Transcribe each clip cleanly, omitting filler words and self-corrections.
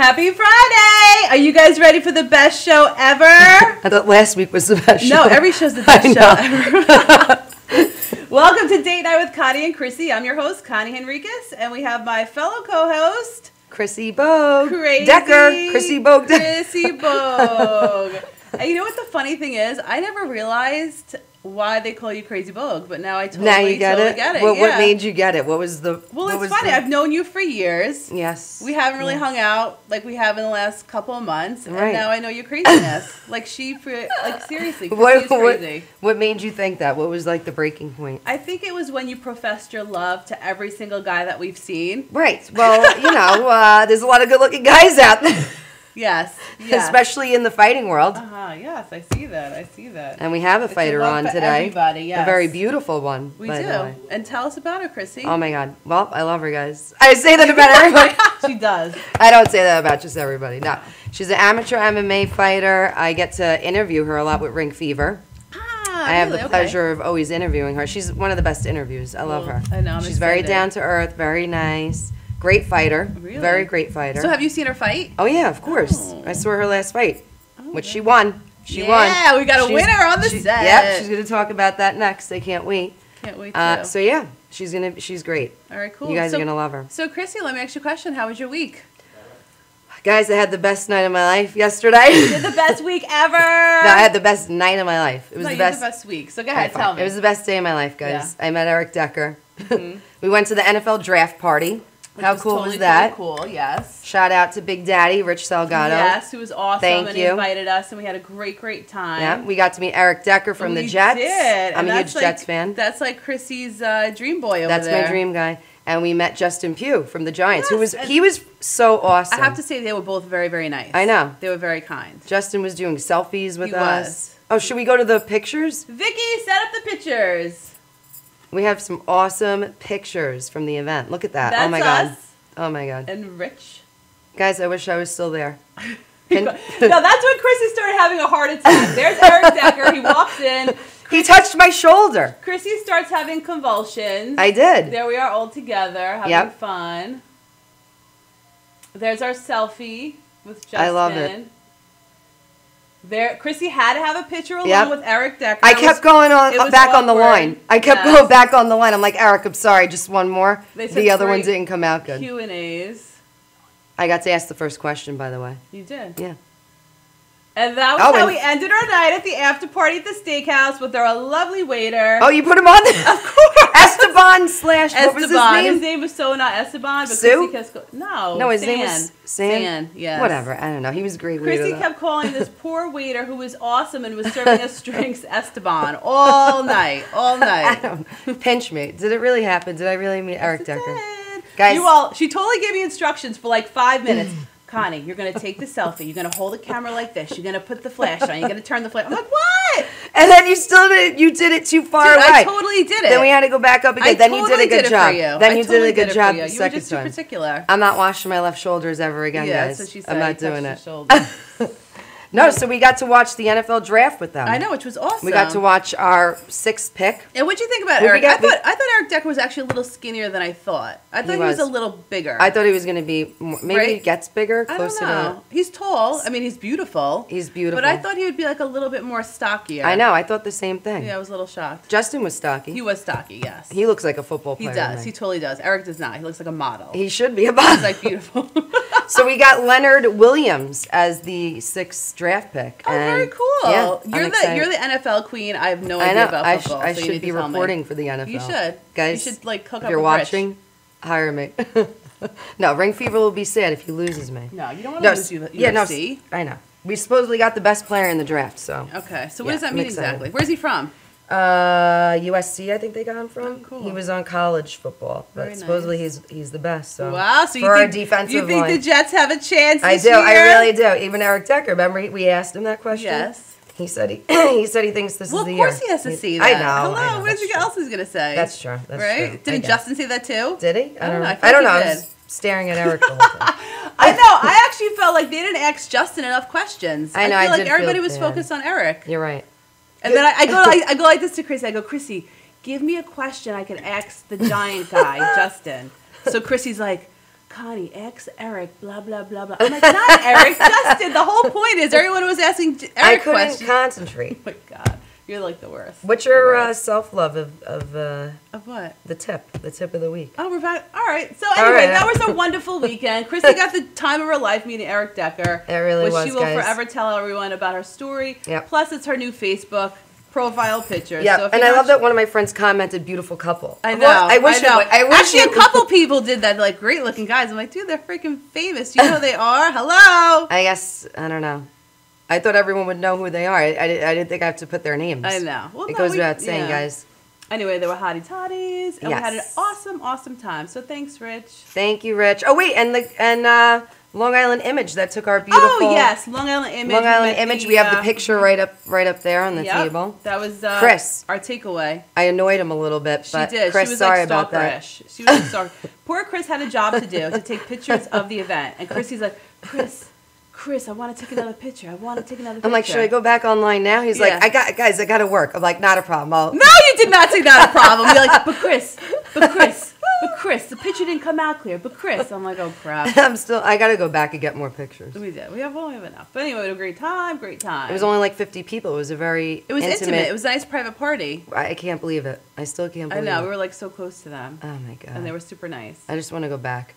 Happy Friday! Are you guys ready for the best show ever? I thought last week was the best show. No, every show's the best show ever. Welcome to Date Night with Connie and Chrissy. I'm your host, Connie Henriquez, and we have my fellow co-host, Chrissy Bogue. Crazy Decker. Chrissy Bogue. Chrissy Bogue. And you know what the funny thing is? I never realized why they call you Crazy Bogue, but now I totally get it. What made you get it? What was the... Well, it's funny. I've known you for years. Yes. We haven't really hung out like we have in the last couple of months, and right. now I know your craziness. Seriously, Chrissy's crazy. What made you think that? What was like the breaking point? I think it was when you professed your love to every single guy that we've seen. Right. Well, you know, there's a lot of good-looking guys out there. Yes. Especially in the fighting world. Yes, I see that. And we have a fighter on today. Everybody, yes. A very beautiful one. We do. And tell us about her, Chrissy. Oh my God. Well, I love her, guys. I say that about everybody. She does. I don't say that about just everybody. No. She's an amateur MMA fighter. I get to interview her a lot with Ring Fever. I have the pleasure of always interviewing her. She's one of the best interviews. I love her. I know. She's very down to earth, very nice. Great fighter. Really? Very great fighter. So have you seen her fight? Oh, yeah, of course. I saw her last fight, which she won. She won. Yeah, we got a winner on the set. Yep, she's going to talk about that next. I can't wait. Can't wait to. So, yeah, she's great. All right, cool. You guys are going to love her. So, Chrissy, let me ask you a question. How was your week? Guys, I had the best night of my life yesterday. You did the best week ever. No, I had the best night of my life. It was the best week. So go ahead, tell me. It was the best day of my life, guys. Yeah. I met Eric Decker. Mm-hmm. We went to the NFL draft party. How cool was that? Cool, yes. Shout out to Big Daddy, Rich Salgado. Yes, who was awesome. Thank you. He invited us, and we had a great time. Yeah, we got to meet Eric Decker from the Jets. Did. I'm a huge Jets fan. That's like Chrissy's dream boy over there. That's my dream guy. And we met Justin Pugh from the Giants, he was so awesome. I have to say they were both very, very nice. I know. They were very kind. Justin was doing selfies with us. Oh, should we go to the pictures? Vicky, set up the pictures. We have some awesome pictures from the event. Look at that. That's oh my God. Us. Oh my God. And Rich. Guys, I wish I was still there. No, that's when Chrissy started having a heart attack. There's Eric Decker. He walks in. He touched my shoulder. Chrissy starts having convulsions. I did. There we are all together having fun. There's our selfie with Justin. I love it. There, Chrissy had to have a picture along with Eric Decker. I kept going back on the line. I kept going back on the line. I'm like, Eric, I'm sorry, just one more. The other one didn't come out good. Q&As. I got to ask the first question, by the way. You did? Yeah. And that was how we ended our night at the after party at the steakhouse with our lovely waiter. Oh, you put him on there? Of course. Esteban slash, what was his name? His name was so not Esteban, but Sue? No, his name was Sam? Yes. Whatever, I don't know. He was a great waiter. Chrissy kept calling this poor waiter who was awesome and was serving us drinks Esteban all night. Pinch me. Did it really happen? Did I really meet Eric Decker? Did. Guys, she totally gave me instructions for like 5 minutes. Connie, you're going to take the selfie. You're going to hold the camera like this. You're going to put the flash on. You're going to turn the flash. I'm like, what? And then you did it too far away. I totally did it. Then we had to go back up again. Then you did a good job. Then you did a good job the second time. You were just too particular. I'm not washing my left shoulders ever again, guys. That's what she said. I'm not doing it. No, so we got to watch the NFL draft with them. I know, which was awesome. We got to watch our 6th pick. And what'd you think about Eric? I thought Eric Decker was actually a little skinnier than I thought. I thought he was a little bigger. I thought he was going to be maybe he gets bigger, closer I don't know. He's tall. I mean, he's beautiful. He's beautiful. But I thought he would be like a little bit more stockier. I know. I thought the same thing. Yeah, I was a little shocked. Justin was stocky. He was stocky, yes. He looks like a football player. He does. He totally does. Eric does not. He looks like a model. He should be a model. He's like beautiful. So we got Leonard Williams as the 6th draft pick. Oh, very cool. Yeah, you're the NFL queen. I have no idea about football. I should be reporting for the NFL. You should. Guys, you should hook up if you're watching, hire me. No, Ring Fever will be sad if he loses me. No, you don't want to lose UFC. Yeah, no, I know. We supposedly got the best player in the draft, so. Okay, so what does that mean exactly? Where's he from? USC, I think they got him from. Oh, cool. He was on college football, but supposedly he's the best. So. Wow, so you think the Jets have a chance I this do, year? I really do. Even Eric Decker, remember we asked him that question? Yes. He said he thinks this is the year. Well, of course he has to see that. I know. Hello, what else is he going to say? That's true. That's right? true. Didn't Justin say that too? Did he? I don't know. I don't know. I was staring at Eric the whole time. I know. I actually felt like they didn't ask Justin enough questions. I know. I feel like everybody was focused on Eric. You're right. And then I go like this to Chrissy. I go, Chrissy, give me a question I can ask the giant guy, Justin. So Chrissy's like, Connie, ex Eric, blah, blah, blah, blah. I'm like, not Eric, Justin. The whole point is everyone was asking Eric questions. I couldn't concentrate. Oh, my God. You're like the worst. What's your self-love of what? The tip of the week. Oh, we're back. All right. So anyway, that was a wonderful weekend. Chrissy got the time of her life meeting Eric Decker. It really was, which she will forever tell everyone about her story. Yep. Plus, it's her new Facebook profile picture. Yeah, so and I love that one of my friends commented, "Beautiful couple." I know. I wish. Actually, a couple people did that. Like, great looking guys. I'm like, dude, they're freaking famous. You know who they are? Hello. I guess I don't know. I thought everyone would know who they are. I didn't think I have to put their names. I know. Well, it goes without saying, guys. Anyway, there were hottie toddies, and we had an awesome time. So thanks, Rich. Thank you, Rich. Oh wait, and Long Island Image that took our beautiful. Oh yes, Long Island Image. Long Island Image. We have the picture right up there on the table. That was Chris. Our takeaway. I annoyed him a little bit, but she did. Chris, she was sorry like about that. She was like stalker. Poor Chris had a job to do to take pictures of the event, and Chrissy's like, Chris, I want to take another picture. I'm like, should I go back online now? He's like, I got to work. I'm like, not a problem. No, you did not say not a problem. You're like, but Chris, the picture didn't come out clear. But Chris, I'm like, oh crap. I got to go back and get more pictures. We did. We only have enough. But anyway, we had a great time. It was only like 50 people. It was intimate. It was a nice private party. I can't believe it. I still can't believe it. I know. We were like so close to them. Oh my God. And they were super nice. I just want to go back.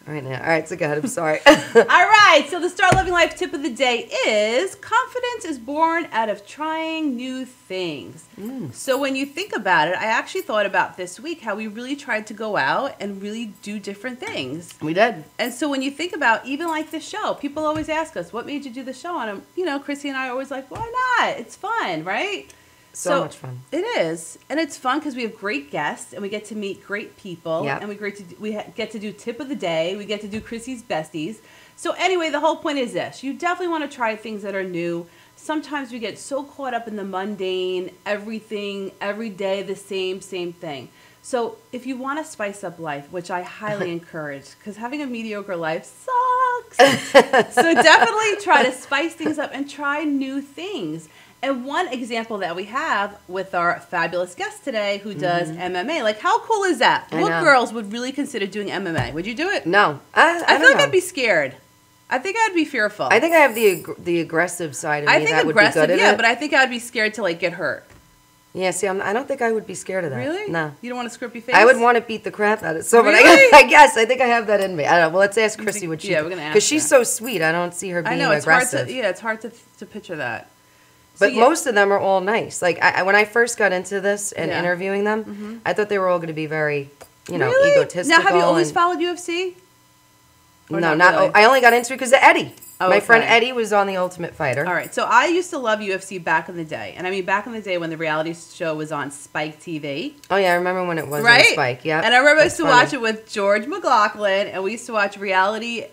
Right now. All right, so go ahead. I'm sorry. All right, so the Start Loving Life tip of the day is confidence is born out of trying new things. So when you think about it, I actually thought about this week how we really tried to go out and really do different things. We did. And so when you think about even like the show, people always ask us, what made you do the show? And, Chrissy and I are always like, why not? It's fun, right? So much fun. It is. And it's fun because we have great guests and we get to meet great people. Yep. And we get to do tip of the day. We get to do Chrissy's besties. So anyway, the whole point is this. You definitely want to try things that are new. Sometimes we get so caught up in the mundane, everything, every day, the same thing. So if you want to spice up life, which I highly encourage, because having a mediocre life sucks. So definitely try to spice things up and try new things. And one example that we have with our fabulous guest today who does MMA, like how cool is that? What girls would really consider doing MMA? Would you do it? No. I feel like I'd be scared. I think I'd be fearful. I think I have the aggressive side of me that would be good at it. But I think I'd be scared to like get hurt. Yeah, see, I don't think I would be scared of that. Really? No. You don't want to scrub your face? I would want to beat the crap out of somebody. Really? I guess. I think I have that in me. I don't know. Well, let's ask Chrissy what she... Yeah, we're going to ask because she's so sweet. I don't see her being aggressive. It's hard to picture that. But most of them are all nice. Like, when I first got into this and interviewing them, I thought they were all going to be very, egotistical. Now, have you always followed UFC? Or no, not really? I only got into it because of Eddie. My friend Eddie was on The Ultimate Fighter. All right. So I used to love UFC back in the day. And I mean, back in the day when the reality show was on Spike TV. Oh, yeah. I remember when it was on Spike. Yeah. And I remember I used to watch it with George McLaughlin. And we used to watch reality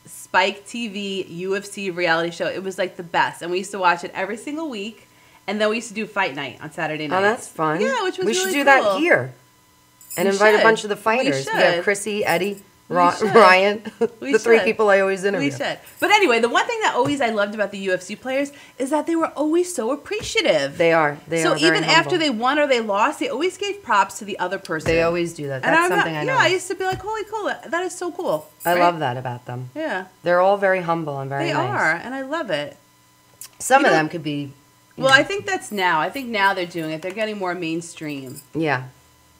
Spike TV UFC reality show. It was like the best. And we used to watch it every single week. And then we used to do fight night on Saturday nights. Oh, that's fun. Yeah, which was really cool. We should do that here. And invite a bunch of the fighters. We have Chrissy, Eddie, Ryan, the three people I always interview. We should. But anyway, the one thing that I loved about the UFC players is that they were always so appreciative. They are. So even after they won or they lost, they always gave props to the other person. They always do that. That's something I know. Yeah, I used to be like, holy cool, that is so cool. I love that about them. Yeah. They're all very humble and very nice. They are, and I love it. Some of them could be... Well, I think that's now. I think now they're doing it. They're getting more mainstream. Yeah.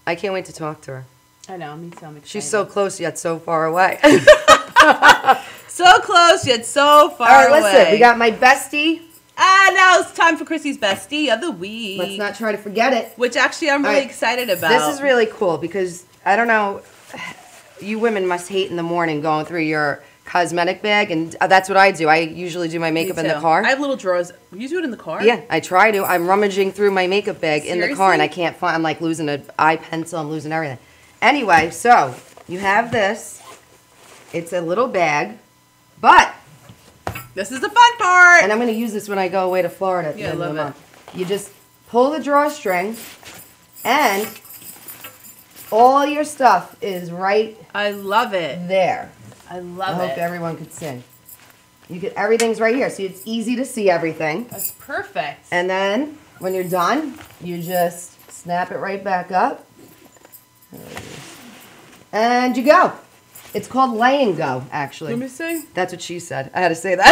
I can't wait to talk to her. I know, me too. I'm excited. She's so close yet so far away. So close yet so far away. All right, listen. We got my bestie. Now it's time for Chrissy's bestie of the week. Let's not try to forget it. Which actually I'm really excited about. This is really cool because, I don't know, you women must hate in the morning going through your cosmetic bag, and that's what I do. I usually do my makeup in the car. I have little drawers. You do it in the car? Yeah, I try to. I'm rummaging through my makeup bag in the car, and I can't find... I'm like losing an eye pencil. I'm losing everything. Anyway, so you have this. It's a little bag, but this is the fun part. And I'm going to use this when I go away to Florida at the end of the month. You just pull the drawstring, and all your stuff is right. I love it. There. I love it. I hope everyone could see. Everything's right here, so it's easy to see everything. That's perfect. And then when you're done, you just snap it right back up. And you go. It's called Lay and Go, actually. Let me see. That's what she said. I had to say that.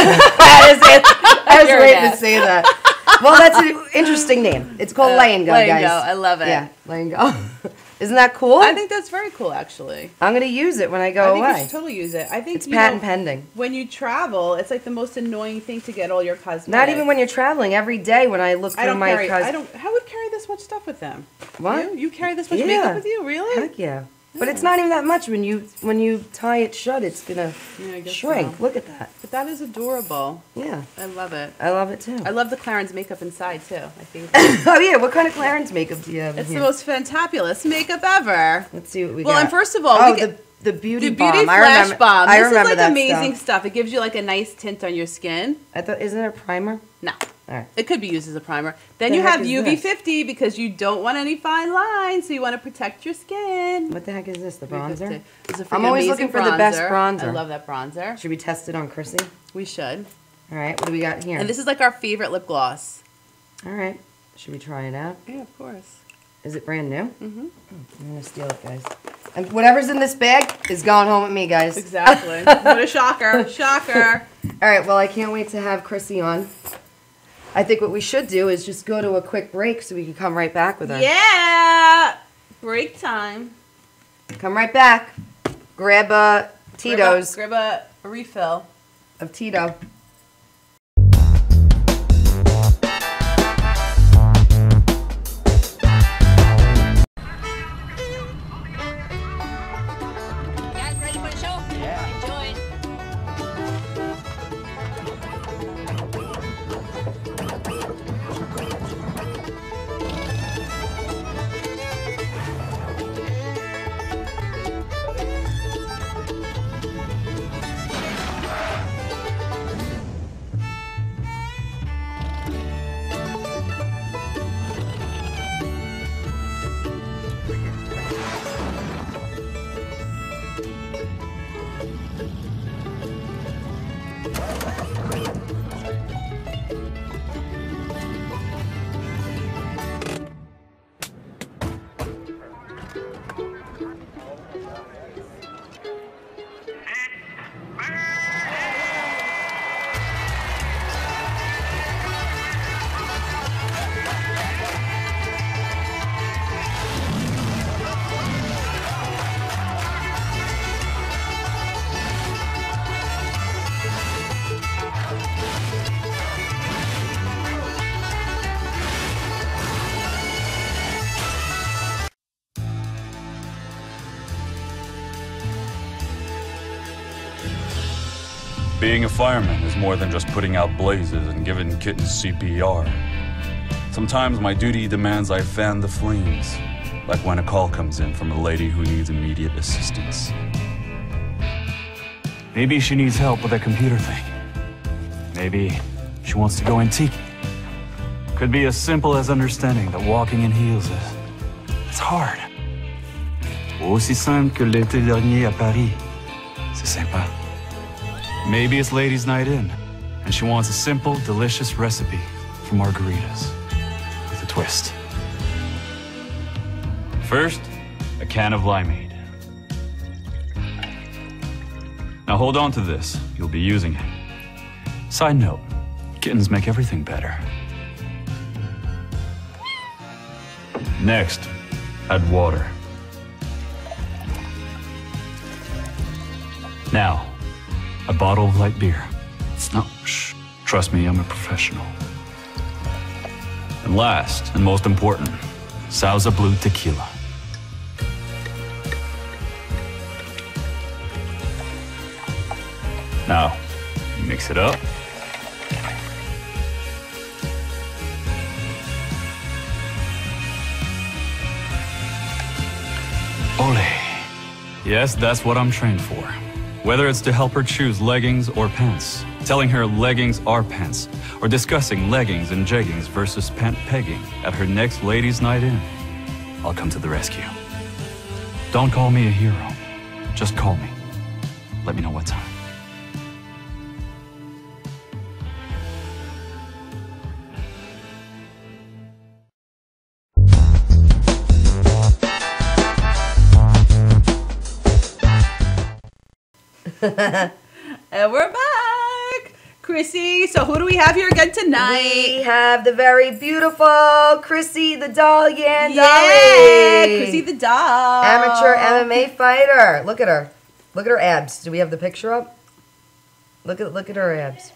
I was waiting to say that. Well, that's an interesting name. It's called Lay and Go, Lay and guys. Go. I love it. Yeah, Lay and Go. Isn't that cool? I think that's very cool, actually. I'm going to use it when I go away. I think you should totally use it. I think it's patent pending. When you travel, it's like the most annoying thing to get all your cosmetics. Not even when you're traveling. Every day when I look through my cosmetics. How would carry this much stuff with them? What? You carry this much makeup with you? Really? Heck yeah. But it's not even that much. When you tie it shut, it's gonna shrink. So. Look at that. But that is adorable. Yeah. I love it. I love it too. I love the Clarins makeup inside too. I think. Oh yeah, what kind of Clarins makeup do you have? It's the most fantabulous makeup ever. Let's see what we got. Well, and first of all, the beauty balm. Flash Bomb. I remember this is like that amazing stuff. It gives you like a nice tint on your skin. Isn't it a primer? No. All right. It could be used as a primer. Then you have UV50 because you don't want any fine lines, so you want to protect your skin. What the heck is this? The bronzer? I'm always looking for the best bronzer. I love that bronzer. Should we test it on Chrissy? We should. All right. What do we got here? And this is like our favorite lip gloss. All right. Should we try it out? Yeah, of course. Is it brand new? Mm-hmm. Oh, I'm going to steal it, guys. And whatever's in this bag is going home with me, guys. Exactly. What a shocker. Shocker. All right. Well, I can't wait to have Chrissy on. I think what we should do is just go to a quick break so we can come right back with her. Yeah! Break time. Come right back. Grab a Tito's. Grab a refill. Of Tito. Guys, ready for the show? Yeah. Enjoy. Being a fireman is more than just putting out blazes and giving kittens CPR. Sometimes my duty demands I fan the flames, like when a call comes in from a lady who needs immediate assistance. Maybe she needs help with a computer thing. Maybe she wants to go antique. Could be as simple as understanding that walking in heels it's hard. Aussi simple que l'été dernier à Paris. C'est sympa. Maybe it's ladies' night in, and she wants a simple, delicious recipe for margaritas with a twist. First, a can of limeade. Now hold on to this, you'll be using it. Side note, kittens make everything better. Next, add water. Now, a bottle of light beer. No, shh. Trust me, I'm a professional. And last, and most important, Sauza Blue Tequila. Now, mix it up. Ole. Yes, that's what I'm trained for. Whether it's to help her choose leggings or pants, telling her leggings are pants, or discussing leggings and jeggings versus pant pegging at her next ladies' night in, I'll come to the rescue. Don't call me a hero. Just call me. Let me know what time. And we're back. Chrissy, so who do we have here again tonight? We have the very beautiful Chrissy the doll Yandali. Yeah, Chrissy the doll. Amateur MMA fighter. Look at her. Look at her abs. Do we have the picture up? Look at her abs.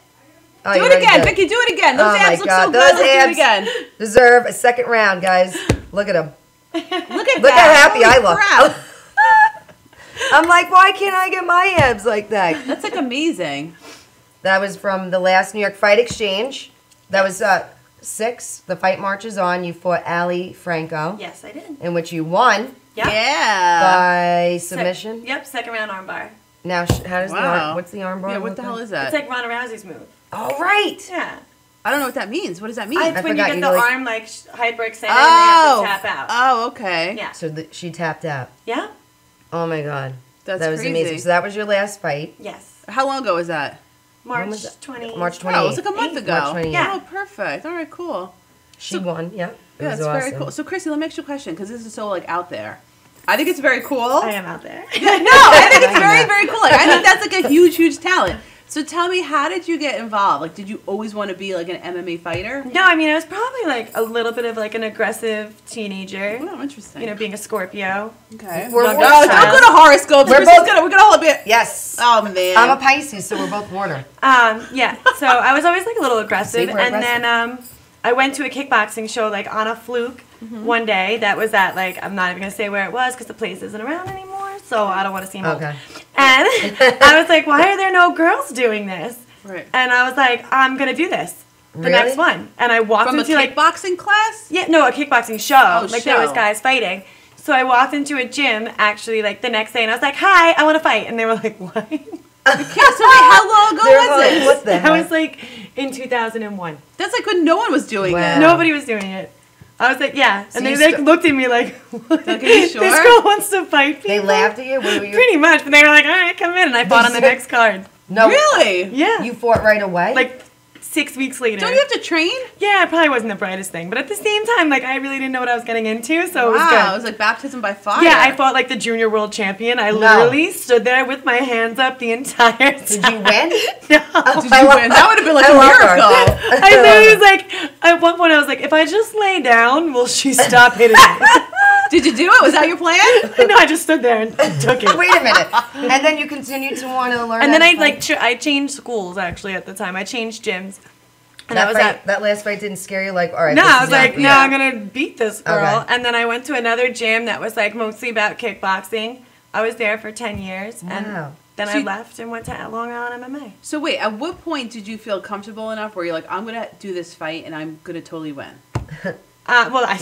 Oh, do it again, Vicky. Do it again. Those abs look so good. Those Let's do it again. Deserve a second round, guys. Look at them. Look at Look that. how happy I look. Crap. I'm like, why can't I get my abs like that? That's like amazing. That was from the last New York Fight Exchange. That was 6. The fight march is on. You fought Ali Franco. Yes, I did. In which you won. Yep. Yeah. By submission. Yep, second round armbar. Now, how does the arm? What's the arm bar? Yeah, what the hell is that? It's like Ronda Rousey's move. Oh, right. Yeah. I don't know what that means. What does that mean? It's when you get the arm like hyperextended oh. and they have to tap out. Oh, okay. Yeah. So she tapped out. Yeah. Oh my God. That's that was crazy. amazing. So that was your last fight. Yes. How long ago was that? March 20. March 28th. Oh, it was like a month ago. March 28th. Yeah. Oh, perfect. All right, cool. She won. Yeah. It Yeah, was it's awesome. very cool. So, Chrissy, let me ask you a question because this is so like out there. I think it's very cool. I am out there. No, I think it's very, very cool. Like, I think that's like a huge, huge talent. So tell me, how did you get involved? Like, did you always want to be like an MMA fighter? No, I mean, I was probably like a little bit of like an aggressive teenager. Oh, interesting. You know, being a Scorpio. Okay. We're Young both- Don't child. go to horoscopes. We're We're both- gonna hold a bit. Yes. Oh man. I'm a Pisces, so we're both water. Yeah. So I was always like a little aggressive, See, we're and aggressive. then I went to a kickboxing show like on a fluke one day. That was at like, I'm not even gonna say where it was because the place isn't around anymore, so I don't want to seem old. Okay. And I was like, why are there no girls doing this? Right. And I was like, I'm gonna do this. The Really? next one. And I walked From a into like kickboxing class? yeah, no, a kickboxing show. Oh, like there was show. guys fighting. So I walked into a gym actually like the next day and I was like, hi, I want to fight. And they were like, what? Okay, so wait, how long ago They're was like, this? what the That heck? was like in 2001. That's like when no one was doing Wow. it. Nobody was doing it. I was like, yeah. So And they you like st- looked at me like, what? Okay, you sure? This girl wants to fight people. They laughed at you? What were you? Pretty much. But they were like, all right, come in. And I fought on the next card. No. Really? Yeah. You fought right away? Like 6 weeks later. Don't you have to train? Yeah, it probably wasn't the brightest thing. But at the same time, like, I really didn't know what I was getting into. So it was Wow, good. it was like baptism by fire. Yeah, I fought like the junior world champion. I literally stood there with my hands up the entire time. Did you win? No. Did you win? That would have been like I a love her. miracle. I literally was like, at one point I was like, if I just lay down, will she stop hitting me? Did you do it? Was that your plan? No, I just stood there and took it. Wait a minute. And then you continued to want to learn And then how I to like fight? I changed schools actually at the time. I changed gyms. And that, I was fight, at that last fight didn't scare you? Like, all right. no, this I is was not like, for no, you. I'm gonna beat this girl. Okay. And then I went to another gym that was like mostly about kickboxing. I was there for 10 years, Wow. and then So I you- left and went to Long Island MMA. So wait, at what point did you feel comfortable enough where you're like, I'm gonna do this fight and I'm gonna totally win? Well, I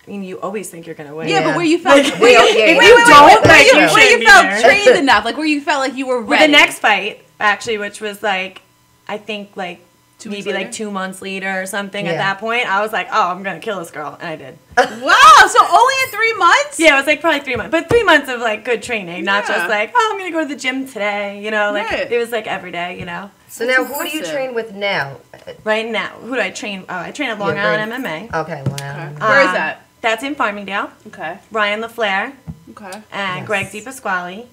mean, you always think you're gonna win. Yeah, Yeah. but where you felt, Wait, where you, okay, wait, you wait, don't, wait, that's where you, true. where you Shouldn't be felt there. trained enough, like where you felt like you were Well, ready. the next fight, actually, which was like, I think like 2 weeks maybe like later? 2 months later or something. Yeah. At that point, I was like, oh, I'm gonna kill this girl, and I did. Wow, so only in 3 months? Yeah, it was like probably 3 months, but 3 months of like good training, not Yeah. just like, oh, I'm gonna go to the gym today. You know, like Right. it was like every day. You know. So That's now, who do you impressive. train with now? Right now, who do I train? Oh, I train at Long Yeah, Island great. MMA. Okay, wow. Okay. Where is Um, that? That's in Farmingdale. Okay. Ryan LaFleur Okay. and Yes. Greg DiPasquale.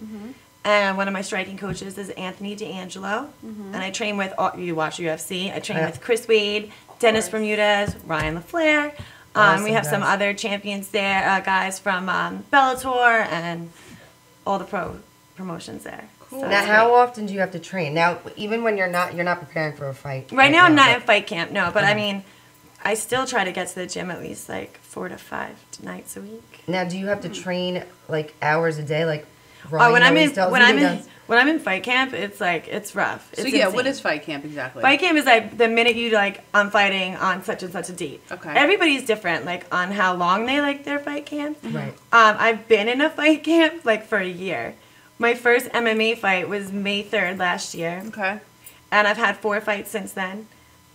And one of my striking coaches is Anthony D'Angelo. And I train with, you watch UFC, I train Yeah. with Chris Wade, Dennis Bermudez, Ryan LaFleur. Awesome, We have some guys. other champions there, guys from Bellator and all the promotions there. Cool. So Now, it's how great. often do you have to train? Now, even when you're not preparing for a fight. Right now I'm not in but- fight camp, no, but I Okay. mean, I still try to get to the gym at least like 4 to 5 nights a week. Now, do you have to train like hours a day, like? Oh, Ryan when I'm always in tells when me I'm he in does? when I'm in fight camp, it's like it's rough. So It's yeah, insane. what is fight camp exactly? Fight camp is like the minute you like I'm fighting on such and such a date. Okay. Everybody's different, like on how long they like their fight camp. Right. I've been in a fight camp like for a year. My first MMA fight was May 3rd last year, Okay. and I've had 4 fights since then.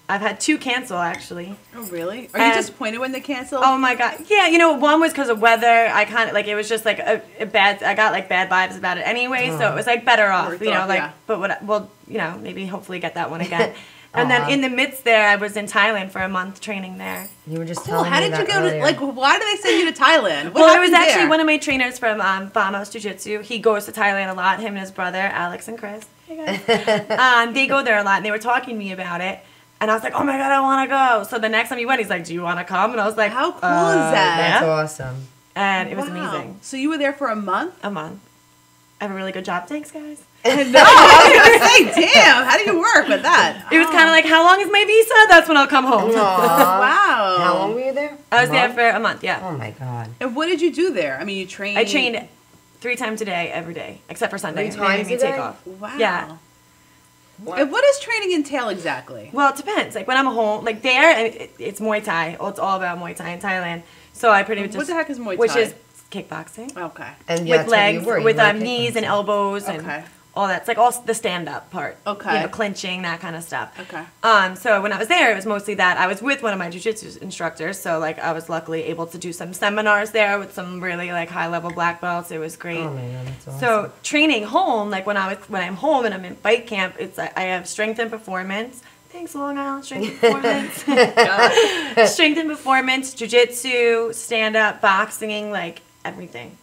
I've had 2 cancel actually. Oh really? Are you And- disappointed when they cancel? Oh my god. Yeah, you know, one was because of weather. I kind of like it was just like a bad. I got like bad vibes about it anyway, so it was like better off, Worked you know, off, like. yeah. But what? Well, you know, maybe hopefully get that one again. And then in the midst there, I was in Thailand for a month training there. You were just Cool. telling How me did you that go to, earlier. like, why did they send you to Thailand? What Well, it was happened actually there? one of my trainers from Madhousetv. He goes to Thailand a lot, him and his brother, Alex and Chris. Hey guys. They go there a lot, and they were talking to me about it. And I was like, oh my God, I want to go. So the next time he went, he's like, do you want to come? And I was like, How cool is that? That's yeah. awesome. And it was Wow. amazing. So you were there for a month? A month. I have a really good job. Thanks, guys. No, I was gonna say, damn, how do you work with that? It was kind of like, how long is my visa? That's when I'll come home. Wow. How long were you there? I was A there month? for a month, yeah. Oh my God. And what did you do there? I mean, you trained. I trained 3 times a day, every day, except for Sunday. 3 They made times me a take day? off. Wow. Yeah. And what does training entail exactly? Well, it depends. Like when I'm home, like there, it's Muay Thai. It's all about Muay Thai in Thailand. So I pretty much just. What the heck is Muay Thai? Which is kickboxing. Okay. And yeah, With that's where legs, you were. You with were knees and kickboxing. elbows Okay. and all that. It's like all the stand-up part. Okay. You know, clinching, that kind of stuff. Okay. So when I was there, it was mostly that. I was with one of my jiu-jitsu instructors, so like I was luckily able to do some seminars there with some really like high-level black belts. It was great. Oh my God, that's awesome. So training home, like when I'm home and I'm in fight camp, it's I have strength and performance. Thanks, Long Island Strength and Performance. Strength and performance, jiu-jitsu, stand-up, boxing, like everything.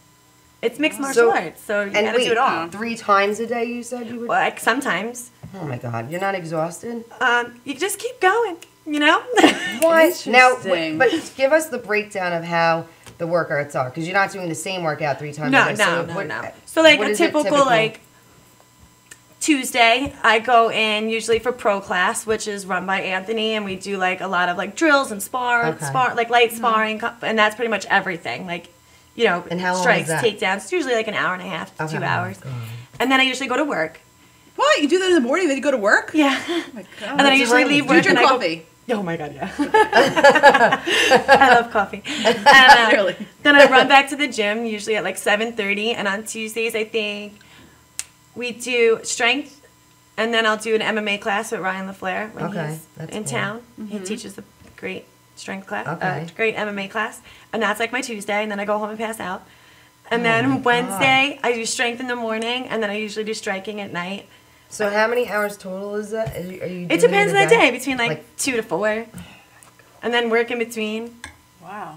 It's mixed martial arts, so you and gotta wait, do it all. 3 times a day you said you would? Like sometimes, Oh my God, you're not exhausted? you just keep going, you know? What? Now, Interesting. but give us the breakdown of how the workouts are, because you're not doing the same workout 3 times a day. No. So like what a is it typical like Tuesday, I go in usually for pro class, which is run by Anthony, and we do like a lot of like drills and Okay. like light sparring, and that's pretty much everything. Like, you know, And how long strikes, is that? takedowns. It's usually like an hour and a half to Okay. 2 hours, Oh, God. and then I usually go to work. What? You do that in the morning, then you go to work? Yeah, Oh my God. and then I What's usually your leave breakfast? Do you work drink and coffee? Oh my God, yeah. I love coffee. And, Really? Then I run back to the gym, usually at like 7:30, and on Tuesdays I think we do strength, and then I'll do an MMA class with Ryan LaFleur when Okay, he's that's in cool. town. He teaches a great strength class, Okay. great MMA class, and that's like my Tuesday, and then I go home and pass out. And Oh my then God. Wednesday I do strength in the morning, and then I usually do striking at night. So how many hours total is that? Are you doing It depends a on the day, between like 2 to 4, and then work in between. Wow.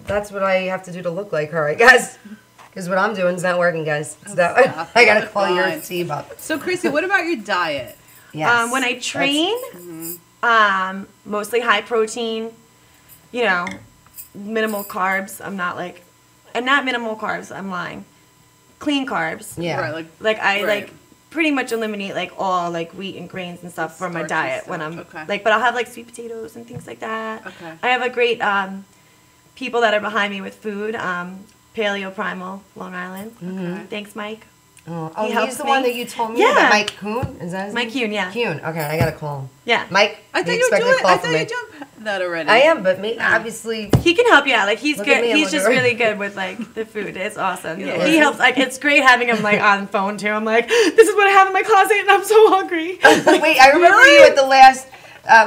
That's what I have to do to look like her, I guess. Because what I'm doing is not working, guys. It's not, I gotta call your Fine. team up. So, Chrissy, what about your diet? Yes. When I train, mostly high protein, you know, minimal carbs. I'm not like, and not minimal carbs, I'm lying. Clean carbs. Yeah. Right, Like I Right. like pretty much eliminate like all like wheat and grains and stuff from my Starchy diet when stuff, I'm okay. like, but I'll have like sweet potatoes and things like that. Okay. I have a great people that are behind me with food. Paleo Primal, Long Island. Thanks, Mike. Oh, He he's helps the me. one that you told me Yeah. about, Mike Kuhn? Is that his Mike name? Kuhn, yeah. Kuhn. Okay, I gotta call him. Yeah. Mike, I thought you were expected a doing. call I from thought me. you doing that already. I am, but me, obviously, He can help you out. Like he's Look at good. me, I'm He's just looking really good with like the food. It's awesome. You Yeah, know, he helps. Like it's great having him like on phone too. I'm like, this is what I have in my closet, and I'm so hungry. wait, I remember you at the last,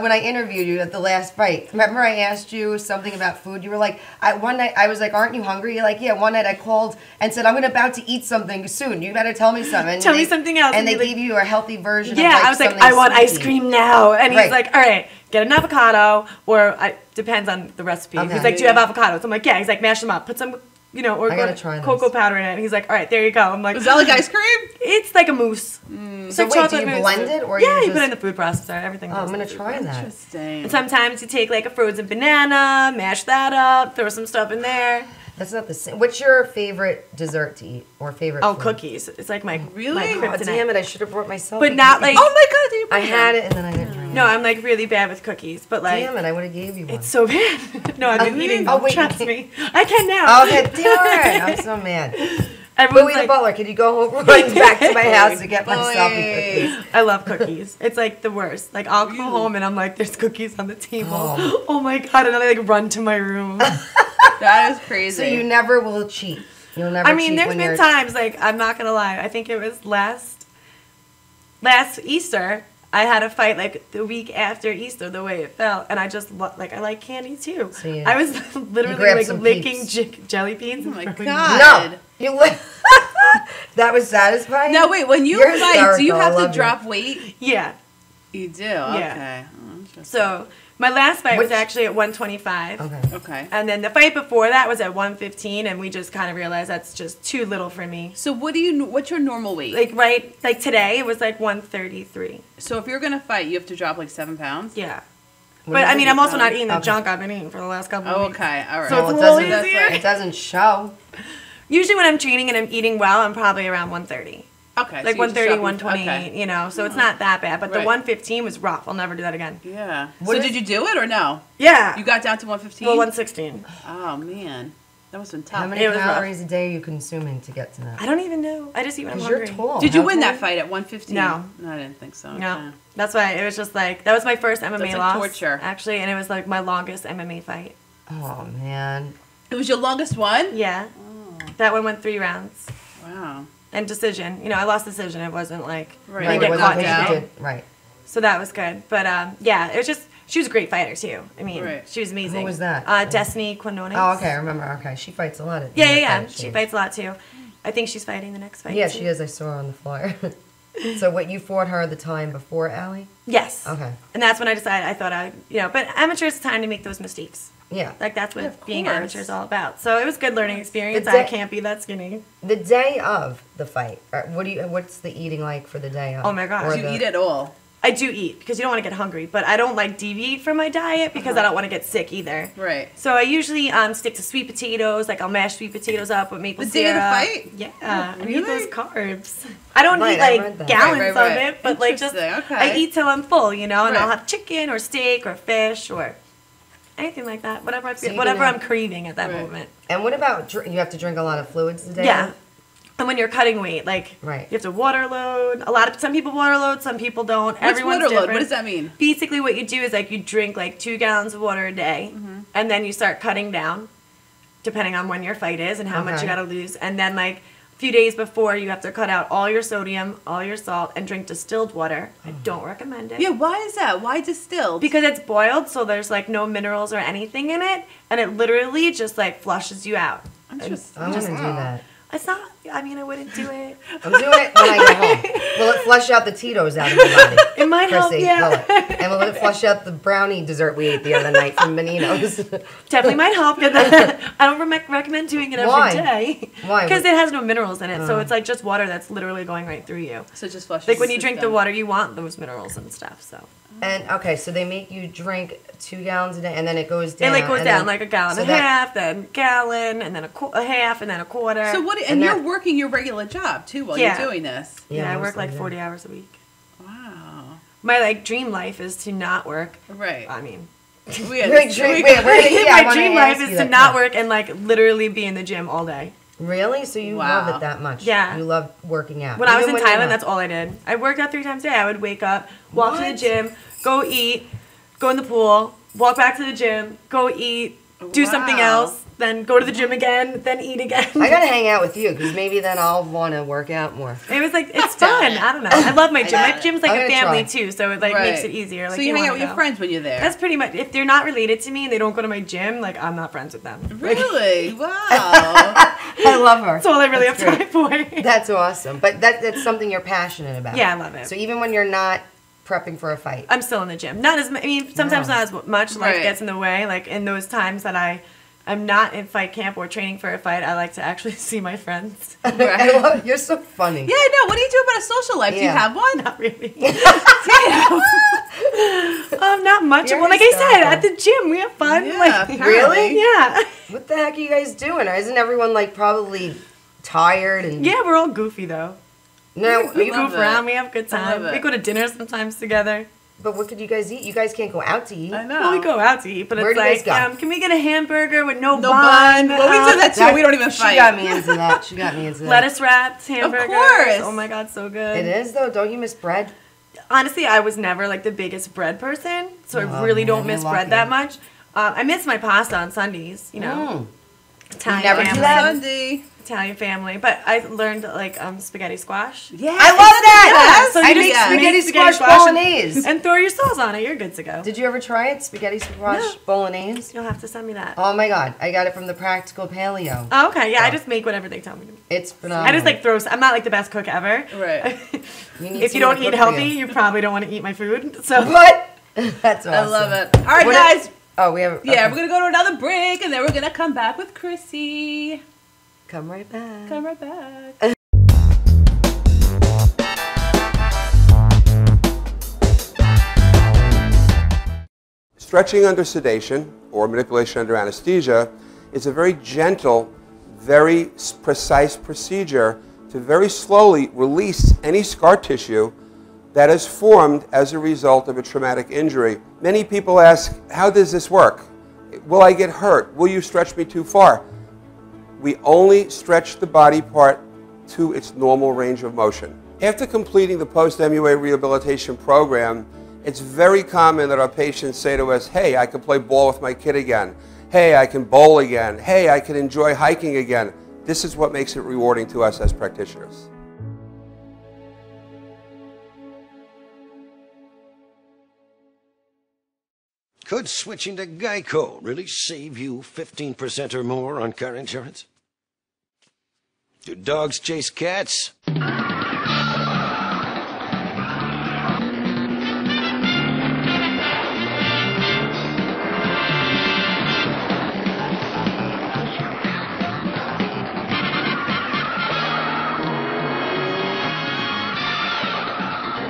when I interviewed you at the last fight. Remember I asked you something about food? You were like, one night, I was like, aren't you hungry? You're like, yeah, one night I called and said, I'm about to eat something soon. You better tell me something. And Tell me something else. And And they you're like- gave you a healthy version of Yeah, like I was like, something I want ice sweet. cream now, and he's Right. like, all right, get an avocado, or depends on the recipe. Okay. He's like, do you have avocados? I'm like, yeah. He's like, mash them up, put some, you know, I gotta try cocoa this. powder in it. And he's like, all right, there you go. I'm like, Is that like ice cream? it's like a mousse. It's So like wait, do chocolate you mousse. blend it, or yeah, you you just- put it in the food processor. Everything. Oh, goes I'm in gonna the food try that. Interesting. And sometimes you take like a frozen banana, mash that up, throw some stuff in there. That's not the same. What's your favorite dessert to eat, or favorite Oh, food? cookies. It's like my Really? my Oh, Oh, kryptonite. damn it, I should have brought myself. But not like Oh my God! Did you I bring had them? it, and then I didn't try it. no, I'm like really bad with cookies. But like Damn it, I would have gave you one. it's so bad. No, I've been eating them. Oh, wait, Trust you me. I can now. Okay, damn it. I'm so mad. Everyone's Louis the like, Butler, can you go run back to my house to get myself a Boy. cookie? I love cookies. It's like the worst. Like I'll come home and I'm like, there's cookies on the table. Oh. Oh, my God. And then I like run to my room. That is crazy. So you never will cheat. You'll never I mean, cheat there's when been you're... times, like, I'm not going to lie. I think it was last Easter, I had a fight, like, the week after Easter, the way it felt. And I just, I like candy, too. So you- I was literally, grabbed like, some licking Peeps. jelly beans. Oh my and throwing God. No! You That was satisfying? Now wait, when you You're fight, do you hysterical. have I to love you. drop weight? Yeah. You do? Okay. Oh, interesting. So my last fight was actually at 125. Okay. And then the fight before that was at 115, and we just kind of realized that's just too little for me. So what's your normal weight? Like today, it was like 133. So if you're going to fight, you have to drop like 7 pounds? Yeah. But I mean, I'm also not eating the junk I've been eating for the last couple of weeks. Okay, all right. So it's a little easier. It doesn't show. Usually when I'm training and I'm eating well, I'm probably around 130. Okay. Like so 130, 128, you know, so it's not that bad. But the Right. 115 was rough. I'll never do that again. Yeah. So did you do it or no? Yeah. You got down to 115? Well, 116. Oh, man. That must have been tough. How many It was rough. calories a day are you consuming to get to that? I don't even know. I just eat when I'm Because you're hungry. tall. Did you How win tall? that fight at 115? No. I didn't think so. No. Okay. That's why it was just like, that was my first MMA That's like loss. torture. Actually, and it was like my longest MMA fight. Oh, man. It was your longest one? Yeah. That one went 3 rounds. Wow. And decision. You know, I lost decision. It wasn't like, Right. I It didn't get wasn't caught like down. you did. Right. So that was good. But yeah, it was just, she was a great fighter too. I mean, Right. she was amazing. Who was that? Destiny Quinones. Oh, okay. I remember. Okay. She fights a lot. Yeah. She fights a lot too. I think she's fighting the next fight. Yeah, too. she is. I saw her on the floor. So what, you fought her the time before Allie? Yes. Okay. And that's when I decided but amateurs, it's time to make those mistakes. Yeah. Like that's what Yeah, of being course. amateur is all about. So it was a good learning experience. The day- I can't be that skinny. The day of the fight, what's the eating like for the day of? Oh my gosh. Or Do you the- eat at all? I do eat because you don't want to get hungry, but I don't like deviate from my diet because I don't want to get sick either. Right. So I usually stick to sweet potatoes. Like I'll mash sweet potatoes up with maple The syrup. day of the fight? Yeah, I really? eat those carbs. I don't Right, eat I like read that. gallons Right. of it, but like just Interesting, okay. I eat till I'm full, you know, and I'll Right. have chicken or steak or fish or anything like that. Whatever I feel, you whatever can I'm craving at that Right. moment. And what about, you have to drink a lot of fluids the day Yeah. of? And when you're cutting weight, like Right. you have to water load. Some people water load, some people don't. What's Everyone's water load? different. What does that mean? Basically, what you do is like you drink like 2 gallons of water a day, and then you start cutting down, depending on when your fight is and how much Okay. you got to lose. And then like a few days before, you have to cut out all your sodium, all your salt, and drink distilled water. I don't recommend it. Yeah, why is that? Why distilled? Because it's boiled, so there's like no minerals or anything in it, and it literally just like flushes you out. Interesting. I'm going to do that. It's not. I mean, I wouldn't do it. I'm doing it when I get home. Will it flush out the Tito's out of your body? It might help, Chrissy, yeah. will it? And will it flush out the brownie dessert we ate the other night from Menino's? Definitely might help. I don't recommend doing it every Why? day. Why? Because it has no minerals in it, so it's like just water that's literally going right through you. So it just flushes Like when the you drink the system. water, you want those minerals and stuff. So And okay, so they make you drink 2 gallons a day, and then it goes down. it like goes and down then- like a gallon so and a that- half, then gallon, and then a half, and then a quarter. So what? And And you're that- working your regular job too while Yeah. you're doing this. Yeah, I work mostly, like yeah. 40 hours a week. Wow. My like dream life is to not work. Right. I mean, We had Wait, this- wait, we- wait, yeah, I my wanna dream ask life you is to that. not work and like literally be in the gym all day. Really? So you Wow. love it that much? Yeah. You love working out. When I was Even in when you're Thailand, not. that's all I did. I worked out 3 times a day. I would wake up, walk to the What? gym, go eat, go in the pool, walk back to the gym, go eat, do something Wow. else, then go to the gym again, then eat again. I gotta hang out with you because maybe then I'll want to work out more. It was like, it's fun. I don't know. I love my gym. My gym's like I'm a gonna family try. too, so it like Right. makes it easier. Like, So you hang wanna out with your go. friends when you're there. That's pretty much, if they're not related to me and they don't go to my gym, like I'm not friends with them. Really? Wow. I love her. That's all I really have That's time for. That's awesome. But that's something you're passionate about. Yeah, I love it. So even when you're not prepping for a fight. I'm still in the gym. Not as I mean, sometimes Wow. not as much. Life Right. gets in the way. Like in those times that I'm not in fight camp or training for a fight, I like to actually see my friends. I love, you're so funny. Yeah, I know. What do you do about a social life? Do you Yeah. have one? Not really. Not much. You're Well, like I said, hysterical. at the gym we have fun. Yeah, Like, apparently. Really? yeah. What the heck are you guys doing? Or isn't everyone like probably tired and Yeah, we're all goofy though. no? We love goof it. around. We have a good I love time. We it. go to dinner sometimes together. But what could you guys eat? You guys can't go out to eat. I know. Well, we go out to eat, but Where it's do you guys like, go? can we get a hamburger with no No bun? bun. Well, we do that too. We don't even fight. She got me into that. She got me into that. Lettuce wrapped hamburgers. course. Oh my god, so good. It is though. Don't you miss bread? Honestly, I was never like the biggest bread person, so I Oh, really man, don't you're miss lucky. bread that much. I miss my pasta on Sundays, you know. Italian never do family. that? Sunday. Italian family, but I learned like spaghetti squash. Yeah. I love that. Yeah, so I you make just spaghetti make squash spaghetti squash bolognese. and throw your sauce on it. You're good to go. Did you ever try it? Spaghetti squash No. bolognese? You'll have to send me that. Oh my god, I got it from the Practical Paleo. Oh, okay, yeah, I just make whatever they tell me to make. It's phenomenal. I just like throw. I'm not like the best cook ever. Right. need If you someone don't to eat cook for healthy, you. you probably don't want to eat my food. So What? That's awesome. I love it. All right, What guys. Oh, we have. Yeah, okay. we're going to go to another break, and then we're going to come back with Chrissy. Come right back. Come right back. Stretching under sedation or manipulation under anesthesia is a very gentle, very precise procedure to very slowly release any scar tissue that is formed as a result of a traumatic injury. Many people ask, how does this work? Will I get hurt? Will you stretch me too far? We only stretch the body part to its normal range of motion. After completing the post-MUA rehabilitation program, it's very common that our patients say to us, hey, I can play ball with my kid again. Hey, I can bowl again. Hey, I can enjoy hiking again. This is what makes it rewarding to us as practitioners. Could switching to Geico really save you 15% or more on car insurance? Do dogs chase cats?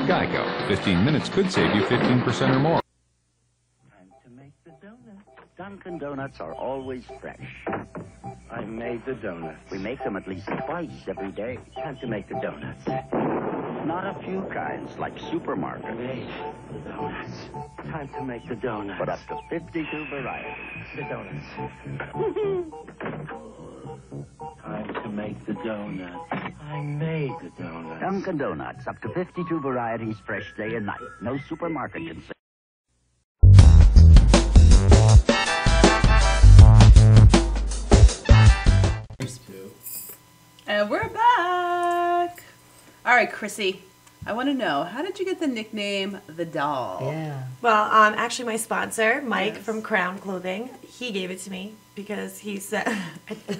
Geico. 15 minutes could save you 15% or more. Time to make the donuts. Dunkin' Donuts are always fresh. I made the donuts. We make them at least twice every day. Time to make the donuts. Not a few kinds, like supermarket. Made the donuts. Time to make the donuts. But up to 52 varieties. The donuts. Time to make the donuts. I made the donuts. Dunkin' Donuts, up to 52 varieties, fresh day and night. No supermarket can say. And we're back. All right, Chrissy, I want to know, how did you get the nickname The Doll? Yeah. Well, actually, my sponsor, Mike from Crown Clothing, he gave it to me because he said,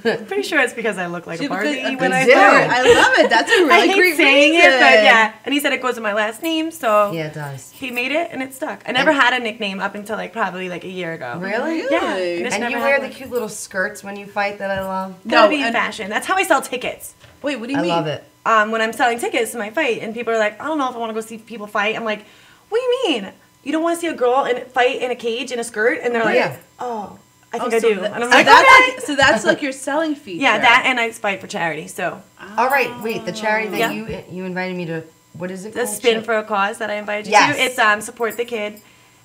I'm pretty sure it's because I look like a Barbie when I do. wear it. I love it. That's a really I hate great saying reason. it, but yeah. And he said it goes with my last name, so Yeah, it does. he made it and it stuck. I never had a nickname up until like probably like a year ago. Really? Yeah. Really? Just And never you had wear the one. cute little skirts when you fight that I love. Gotta be in and- fashion. That's how I sell tickets. Wait, what do you I mean? love it. When I'm selling tickets to my fight, and people are like, I don't know if I want to go see people fight. I'm like, what do you mean? You don't want to see a girl fight in a cage in a skirt? And they're like, Yeah. oh, I think Oh, I so do. that- And I'm so like, that's okay. like, so that's like your selling feature. Yeah, that and I fight for charity. So All right, wait. The charity that Yeah. you invited me to. What is it the called? Spin for a Cause that I invited you Yes. to, it's Support the Kid.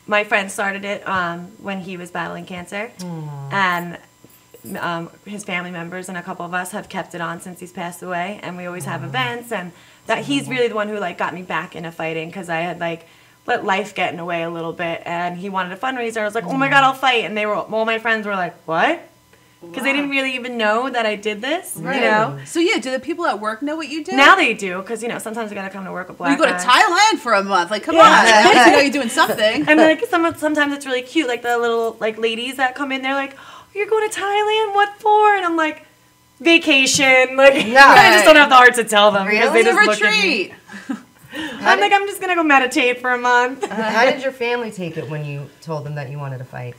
My friend started it when he was battling cancer, and his family members and a couple of us have kept it on since he's passed away, and we always have events, and that he's really the one who like got me back into fighting because I had like let life get in the way a little bit, and he wanted a fundraiser. I was like, oh my god, I'll fight, and all my friends were like, what? Because they didn't really even know that I did this, you know. So yeah, do the people at work know what you do? Now they do, because sometimes you gotta come to work with black you go to eye. Thailand for a month. Like, come Yeah. on, at least you know you're doing something. And like sometimes it's really cute, like the little like ladies that come in, they're like, oh, you're going to Thailand? What for? And I'm like, vacation. Like I just don't have the heart to tell them because Really? they just look at Retreat. me. I'm like, I'm just gonna go meditate for a month. How did your family take it when you told them that you wanted to fight?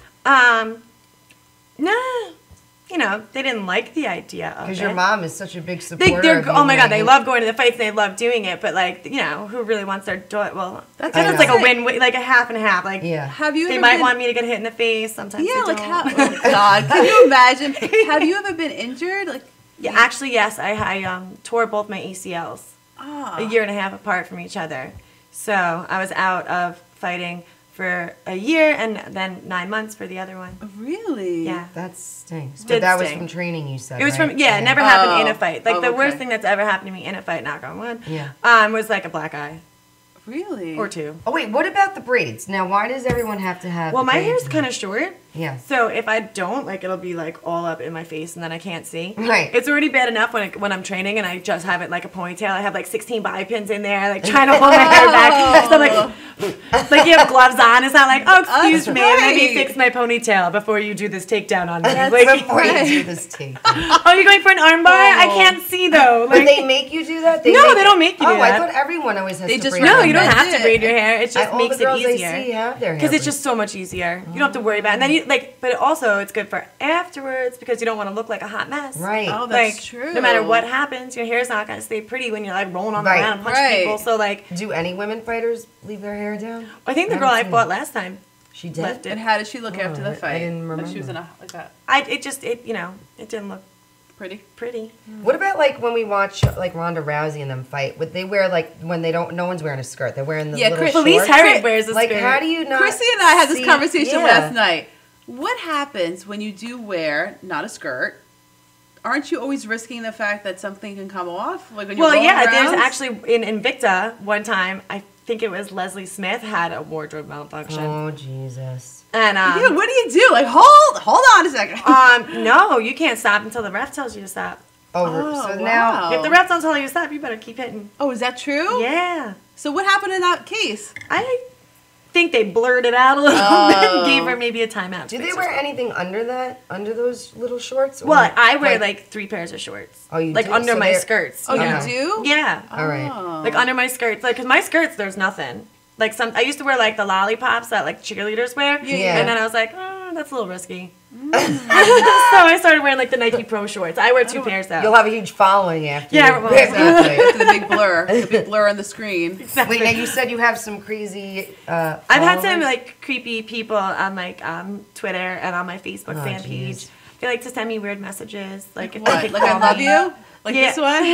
Nah, they didn't like the idea of it. Because your mom is such a big supporter. They're, of you oh my god, and they you- love going to the fights. They love doing it, but like, who really wants their daughter? Well, That's it's like a interesting. win, like a half and half. Like, Yeah. Have you they ever might been, want me to get hit in the face. Sometimes, Yeah, they like don't. how? Oh God, can you imagine? Have you ever been injured? Like, Yeah, actually, yes. I tore both my ACLs a year and a half apart from each other. So I was out of fighting for a year and then 9 months for the other one. really? Yeah. That stinks. But Did that was sting. from training, you said. It was right? from, it never happened in a fight. Like, Oh, the worst okay. thing that's ever happened to me in a fight, knock on wood, Yeah. was like a black eye Really? or two. Oh, wait, what about the braids? Now, why does everyone have to have Well, the my braids? hair's kind of short, Yeah. So if I don't, like, it'll be like all up in my face and then I can't see. Right. It's already bad enough when I'm training and I just have it like a ponytail. I have like 16 bobby pins in there, like trying to hold my hair back. So like you have gloves on. It's not like, oh, excuse me, let me fix my ponytail before you do this takedown on me. Like, Before you do this takedown. oh, you're going for an armbar? I can't see though. But they make you do that? No, they don't make you do that. I thought everyone always has to braid No, their you don't hair. have to braid your hair. It just all makes the it girls easier. I see have their hair Because it's just so much easier. You don't have to worry about it. And then you like, but also it's good for afterwards because you don't want to look like a hot mess. Right. Oh, that's like, true. No matter what happens, your hair's not gonna stay pretty when you're like rolling on the Right. ground and punching people. So like, do any women fighters leave their hair down? I think the girl I fought last time. She did. Left it. And how did she look after the I fight? didn't Like she was remember. in a like that. It didn't look Pretty. What about like when we watch like Ronda Rousey and them fight? Would they wear like when they don't? No one's wearing a skirt. They're wearing the little shorts. Felice Herrig wears a Like, skirt. how do you not? Chrissy and I had this see- conversation yeah. last night. What happens when you do wear not a skirt? Aren't you always risking the fact that something can come off? Like when you're rolling yeah, around? there's actually in Invicta one time. I think it was Leslie Smith had a wardrobe malfunction. Oh Jesus! And yeah, what do you do? Like hold on a second. No, you can't stop until the ref tells you to stop. So now, If the refs don't tell you to stop, you better keep hitting. Oh, is that true? Yeah. So what happened in that case? I think they blurred it out a little bit and gave her maybe a timeout. do they wear anything under that? Under those little shorts? Or Well, I wear like 3 pairs of shorts. Oh, you like do? under So my they're- skirts. Oh, Yeah. you do? Yeah. All right. Like under my skirts, like because my skirts there's nothing. Like I used to wear like the lollipops that like cheerleaders wear. Yeah. And then I was like, oh, that's a little risky. So I started wearing like the Nike Pro shorts. I wear 2 pairs though. You'll have a huge following after. Yeah, you- well, Exactly. the big blur on the screen. Wait, now you said you have some crazy. I've had some followers? like creepy people on like Twitter and on my Facebook fan geez. page. They like to send me weird messages, like if What? they could Like I call love me. you? Like Yeah. this one?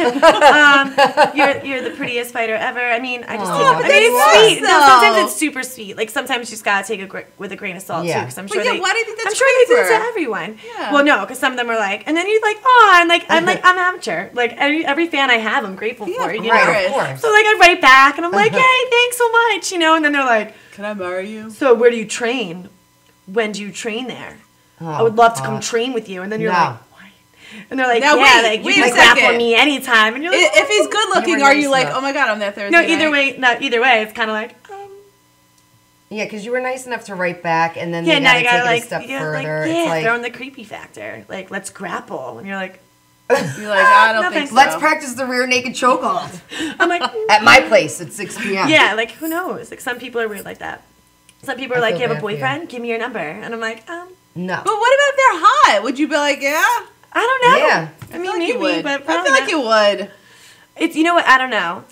You're the prettiest fighter ever. I mean, I just Aw, take. but I mean, that's it's sweet. nice, No, though. sometimes it's super sweet. Like sometimes you just gotta take it with a grain of salt too, Yeah. because I'm But sure yeah, they. why do you think that's I'm sure they do it creeper? to everyone. Yeah. Well, no, because some of them are like, and then you're like, oh, I'm amateur. Like every fan I have, I'm grateful for. You Right, know. of course. So like I write back and I'm like, hey, thanks so much, you know. And then they're like, Can I marry you? so where do you train? When do you train there? I would love to come train with you. And then you're No. like, what? And they're like, Now, yeah, wait, like wait you a can grapple second. me anytime. And you're like, If he's good looking, were are you nice like, enough. oh my god, on that Thursday no, night? either way, it's kind of like, Yeah, because you were nice enough to write back, and then yeah, they now gotta you take gotta it like, a step you gotta, further. like, yeah, It's like, throw in the creepy factor. Like, let's grapple. And you're like, You're like, I don't no, think thanks. so. let's practice the rear naked chokehold I'm like, at my place at 6 p.m. yeah, like who knows? Like some people are weird like that. Some people are I like, feel you have a bad for you. boyfriend? Give me your number. And I'm like, No. But what about if they're hot? Would you be like, yeah? I don't know. Yeah. I mean, feel like maybe, you would. but I probably feel like not. you would. It's, you know what? I don't know.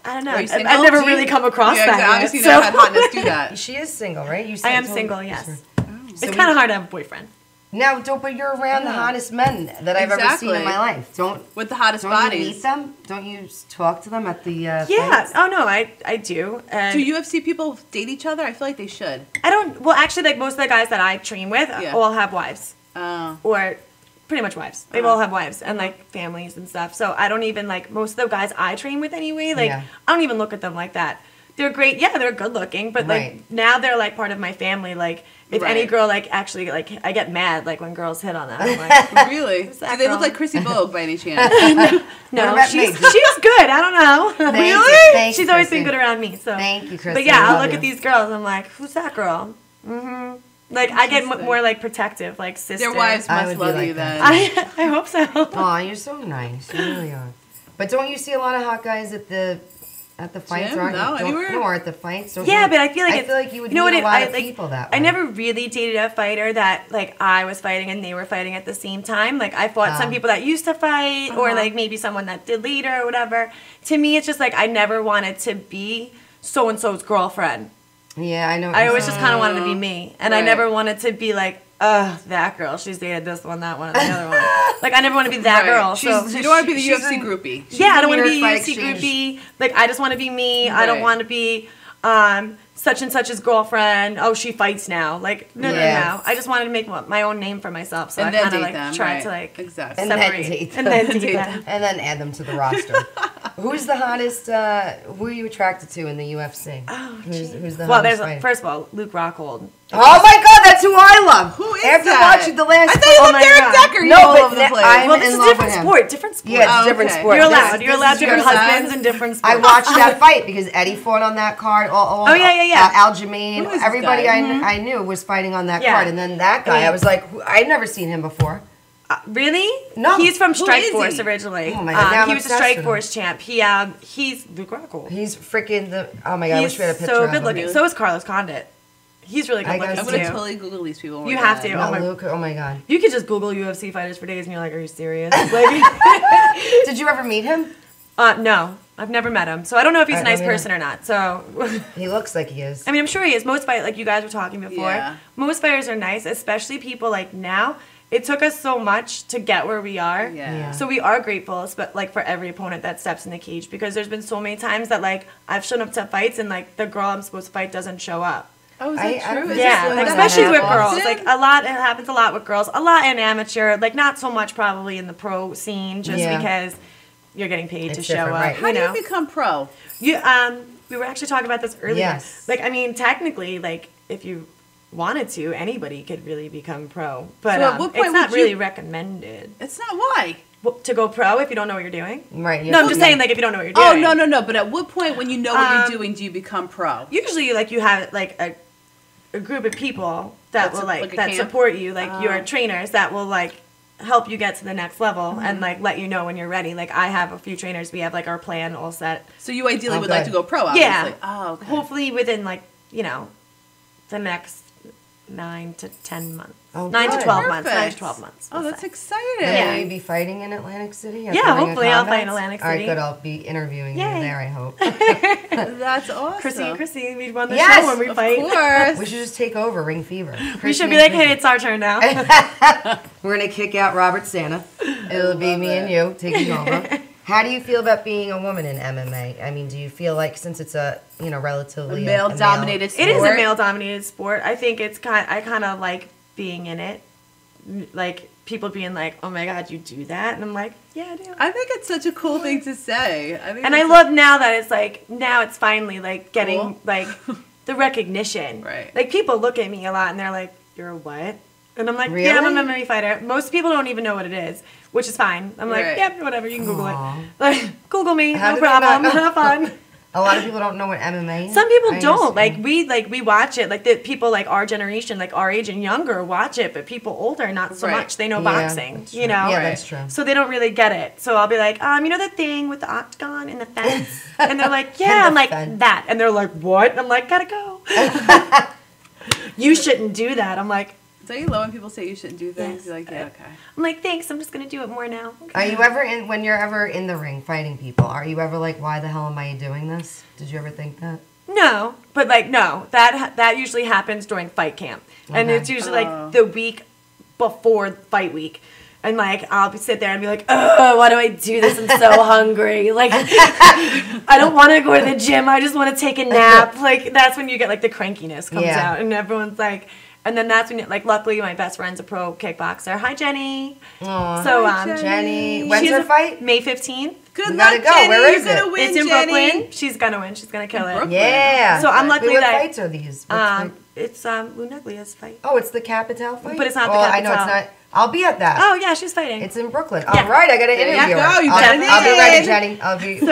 Are you I've single? never Do you- really come across yeah, that yet, obviously, you so- never had hotness do that. She is single, right? You I am told- single, yes. So It's kind of hard to have a boyfriend. Now, but you're around the hottest men that I've ever seen in Exactly. my life. Don't With the hottest you bodies. meet them? Don't you talk to them at the Yeah. fights? Oh no, I do. And Do UFC people date each other? I feel like they should. I don't. Well, actually, like most of the guys that I train with Yeah. all have wives, Oh. or pretty much wives. They all have wives and like families and stuff. So I don't even like most of the guys I train with anyway. Like Yeah. I don't even look at them like that. They're great. Yeah, they're good looking, but like Right. now they're like part of my family. Like if any Right. girl like actually like I get mad like when girls hit on that. I'm like, Really? Do that they look girl? like Chrissy Bogue by any chance? no, about she's me? she's good. I don't know. Thank you. Really? Thank She's you, always been Chrissy. good around me. So Thank you, Chrissy. But yeah, I I'll love look you. at these girls. I'm like, who's that girl? Mm-hmm. Like I get more like protective, like sister. Their wives I must would be love like you that. then. I hope so. Aw, you're so nice. You really are. But don't you see a lot of hot guys at the fights? Gym? Or No, anywhere? No, or at the fights. Don't Yeah, you- but I feel like you would you know meet what a lot I of like, people that I way. never really dated a fighter that like I was fighting and they were fighting at the same time. Like I fought some people that used to fight, or like maybe someone that did later or whatever. To me, it's just like I never wanted to be so and so's girlfriend. Yeah, I know. what I you're always saying. just kind of wanted to be me, and I Right. never wanted to be like, that girl. She's dated this one, that one, and the other one. Like I never want to be that Right. girl. She's- So you don't want to be the she's UFC in- groupie. yeah, I don't in want to New be a York UFC Fight Exchange. groupie. Like I just want to be me. I don't Right. want to be such and such's girlfriend. Oh, she fights now. Like no, Yeah. no. I just wanted to make my own name for myself. So And I then kind of date like them, tried right. to like Exactly. And then separate date and them. then date them. And then add them to the roster. Who's the hottest? Who are you attracted to in the UFC? Oh, who's the well, hottest? there's first of all, Luke Rockhold. Oh my God, that's who I love. Who is After that? watching the last, I thought you loved Derek Decker. No, all but over the place. I'm Well, this in is love different with him. sport. Different sport. Yeah, it's Oh, different okay. sport. You're allowed. This- You're allowed this is different your husbands and different I sports. watched that fight because Eddie fought on that card. Oh, yeah. Aljamain, Who is this everybody guy? I knew was fighting on that Yeah. card, and then that guy, I was like, I'd never seen him before. Really? No. He's from Who Strike is Force he? originally. Oh my God, now I'm he was a obsessed Strike with Force champ. He's Luke Rockhold. He's freaking the. Oh my God, I He's wish we had a picture so of good him. looking. So is Carlos Condit. He's really I good looking gotta I'm too. gonna totally Google these people. when You we're have done. to. No, Oh my- Luke, oh my God. You could just Google UFC fighters for days and you're like, are you serious? Like, Did you ever meet him? no, I've never met him, so I don't know if he's a Alright, nice let me person or not. So, He looks like he is. I mean, I'm sure he is. Most fighters, like you guys were talking before, Yeah. most fighters are nice, especially people like now. It took us so much to get where we are. Yeah. So we are grateful, like for every opponent that steps in the cage, because there's been so many times that like I've shown up to fights and like the girl I'm supposed to fight doesn't show up. Oh, is I that true? don't- Is Yeah, this like, that especially with happens? girls. Like a lot, it happens a lot with girls. A lot in amateur, like not so much probably in the pro scene, just Yeah. because you're getting paid It's to show different, up. right. How You do know, you become pro? we were actually talking about this earlier. Yes. Like, I mean, technically, like if you wanted to, anybody could really become pro, but So at what point it's not would you- really recommended It's not why. to go pro if you don't know what you're doing. Right. No, I'm just saying, like if you don't know what you're doing. Oh no. But at what point when you know what you're doing do you become pro? Usually, like you have like a group of people that will like like a that camp? support you, like your trainers that will like help you get to the next level and like let you know when you're ready. Like I have a few trainers. We have like our plan all set. So you ideally Oh, would like good. to go pro, obviously. Yeah. Oh, okay. Hopefully within like the next 9 to 10 months. Oh, 9 to good. 12 months. 9 to Perfect. 12 months. Oh, we'll that's say. exciting. And will you be fighting in Atlantic City? at Yeah, the Ring of hopefully I'll fight in Combats? Atlantic All right, City. good. I'll be interviewing Yay. you there, I hope. That's awesome. Chrissy, we run the Yes, show when we Of fight. course. We should just take over Ring Fever. We Chrissy should be and like, Chrissy. hey, it's our turn now. We're going to kick out Robert Santa. It'll be me and you taking over. How do you feel about being a woman in MMA? I mean, do you feel like since it's a, relatively A male-dominated It is a sport. male-dominated sport. I think I kind of like being in it. Like, people being like, oh my God, you do that? And I'm like, yeah, I do. I think it's such a cool thing to say. And I love now that it's like, now it's finally like getting Cool. like the recognition. Right. Like people look at me a lot and they're like, you're a what? And I'm like, Really? yeah, I'm a MMA fighter. Most people don't even know what it is, which is fine. I'm like, Right. yeah, whatever, you can Google Aw. it. Like, Google me, How no do they not problem, know? have fun. A lot of people don't know what MMA is. Some people I don't. understand. Like we watch it. Like the people like our generation, like our age and younger, watch it. But people older, not so Right. much. They know Yeah, boxing, that's you true. know. Yeah, that's true. So they don't really get it. So I'll be like, you know the thing with the octagon and the fence, and they're like, yeah. I'm like fence. that, and they're like, what? And I'm like, gotta go. You shouldn't do that. I'm like, Don't you love when people say you shouldn't do things? Yes. You're like, yeah, okay. I'm like, thanks. I'm just gonna do it more now. Are you ever when you're ever in the ring fighting people, are you ever like, why the hell am I doing this? Did you ever think that? No, but like no, that usually happens during fight camp, and Okay. it's usually like the week before fight week, and like I'll sit there and be like, oh, why do I do this? I'm so hungry. Like I don't want to go to the gym. I just want to take a nap. Like that's when you get like the crankiness comes Yeah. out, and everyone's like. And then that's when, like, luckily my best friend's a pro kickboxer. Hi, Jenny. Aw. So, Jenny, when's she's her fight? May 15th. Good We luck, gotta go. Jenny. Where You're is gonna it? win, It's in Jenny. Brooklyn. She's gonna win. She's gonna kill it. Brooklyn. Yeah. So I'm lucky Wait, what that- fights are these? What's It's Lou Neglia's fight. oh, it's the Capital fight? But it's not the well, I know it's Capital. not. I'll be at that. Oh yeah, she's fighting. It's in Brooklyn. Yeah. All right, I got to Yeah, interview go. her. You I'll, got it I'll be ready, in. Jenny.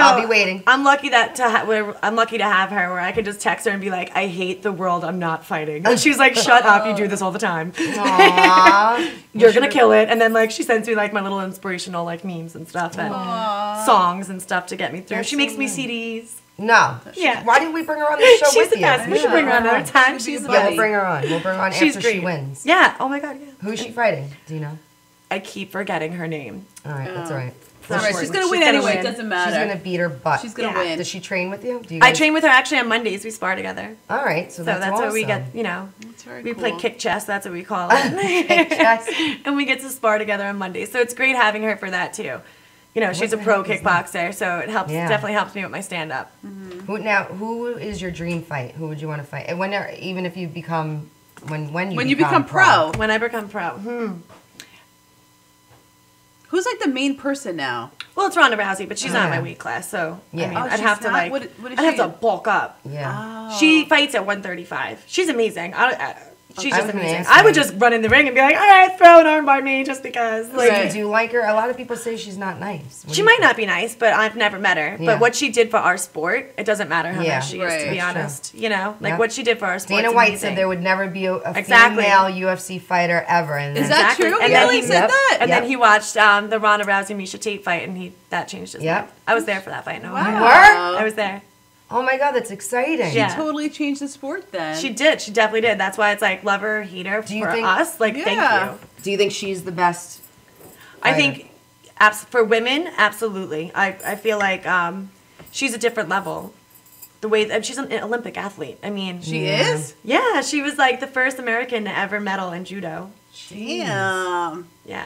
I'll be waiting. I'm lucky I'm lucky to have her where I could just text her and be like, I hate the world. I'm not fighting. And she's like, shut up. You do this all the time. Aww. You're gonna kill it. And then like she sends me like my little inspirational like memes and stuff and songs and stuff to get me through. That's she makes so me nice. CDs. No. Yeah. Why didn't we bring her on the show She's with the you? best. We should bring her on another time. She'd be She's a the Yeah, best. we'll bring her on. We'll bring her on She's after she great. wins. Yeah. Oh my god. Yeah. Who's she fighting? Do you know? I keep forgetting her name. All right, that's all right. All right, she's gonna She's win gonna anyway. win. It doesn't matter. She's gonna beat her butt. She's gonna Yeah. win. Does she train with you? Do you I guys- train with her actually on Mondays. We spar together. All right, so So that's that's awesome. what we get, you know. That's very We cool. play kick chess, that's what we call it. Kick chess. And we get to spar together on Mondays. So it's great having her for that too. You know, she's a the pro heck is that? kickboxer, so it helps Yeah. definitely helps me with my stand up. Who is your dream fight? Who would you want to fight? And even if you become when you When you become pro. When I become pro. Who Who's like the main person now? Well, it's Ronda Rousey, but she's not in my weight class, so Yeah. I mean, Oh, I'd have to she's like, not? What is I'd have she to bulk up. Yeah. She fights at 135. She's amazing. She's I just was gonna amazing. ask I would you. just run in the ring and be like, all right, throw an armbar at me just because. Like, So do you like her? A lot of people say she's not nice. What she do you might think? not be nice, but I've never met her. Yeah. But what she did for our sport, it doesn't matter how Yeah. nice she is, Right. to be That's true. honest. You know, like Yep. what she did for our sport. Dana White said there would never be a Exactly. female UFC fighter ever. And Is then- that true? And He then really he- said Yep. that? And Yep. then he watched the Ronda Rousey Misha Tate fight, and that changed his Yep. mind. I was there for that fight. No, You were? I was there. Oh my God, that's exciting. Yeah. Totally changed the sport then. She did. She definitely did. That's why it's like love her, hate her Do you for think- us. Like, Yeah. thank you. Do you think she's the best? I fighter? think for women, absolutely. I feel like she's a different level. The way that she's an Olympic athlete. I mean, She is? Yeah, she was like the first American to ever medal in judo. Damn. Yeah.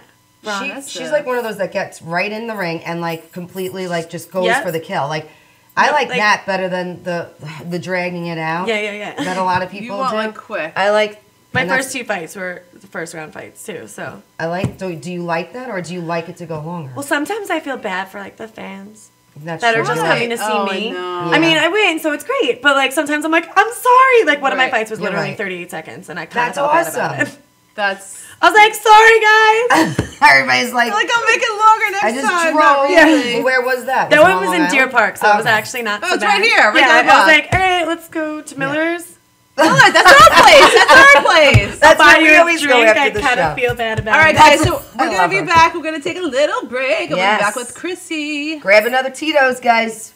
She's like one of those that gets right in the ring and like completely like just goes Yep. for the kill. Like I Yep, like like- that better than the dragging it out. Yeah. That a lot of You people want do. like quick. I like My and first that's- 2 fights were the first round fights too. So I like. Do you like that or do you like it to go longer? well, sometimes I feel bad for like the fans That's that are true. just Why? coming to see Oh, me. no. I mean, I win, so it's great. But like sometimes I'm like, I'm sorry. Like one of my Right. fights was You're literally right. 38 seconds, and I kind of That's felt bad about awesome. it. That's. I was like, sorry guys. Everybody's like, Like, I'll make it longer next I just time. drove. Not really. Where was that? That it one on was Long in Deer Island? Park, so it was Okay. actually not Oh, so it's bad. right here, right yeah, down the I was block. like, all right, let's go to Miller's. Oh, that's our place. That's our place. That's Buy where we you a always go drink. after I the kind show. of feel bad about All right, it. guys, so we're I going to love be her. back. We're going to take a little break. And we'll Yes. be back with Chrissy. Grab another Tito's, guys.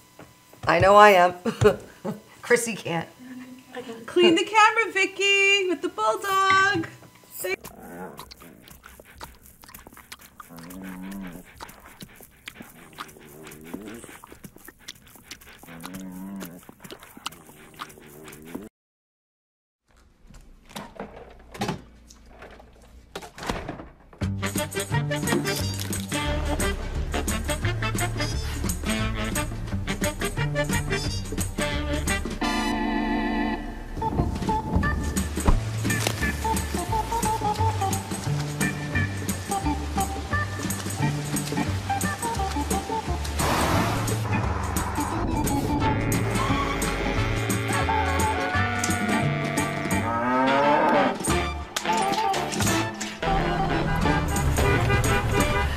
I know I am. Chrissy can't. Clean the camera, Vicky, with the bulldog.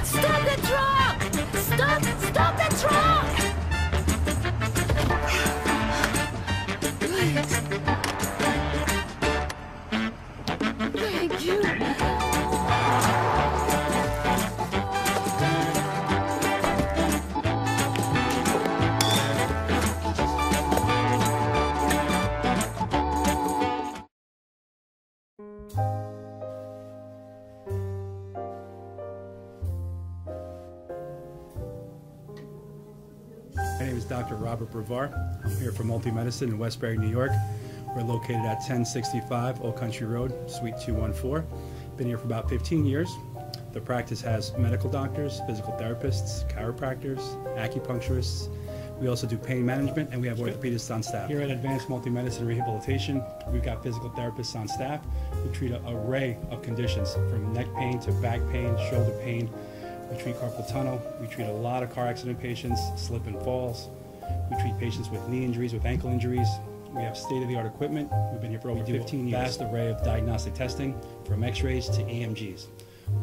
Stop the truck! Stop the truck! Thank you. My name is Dr. Robert Brevard. I'm here for Multi-Medicine in Westbury, New York. We're located at 1065 Old Country Road, Suite 214. Been here for about 15 years. The practice has medical doctors, physical therapists, chiropractors, acupuncturists. We also do pain management, and we have orthopedists on staff. Here at Advanced Multi-Medicine Rehabilitation, we've got physical therapists on staff who treat an array of conditions, from neck pain to back pain, shoulder pain. We treat carpal tunnel. We treat a lot of car accident patients, slip and falls. We treat patients with knee injuries, with ankle injuries. We have state-of-the-art equipment. We've been here for over 15 years. Vast array of diagnostic testing, from x-rays to EMGs.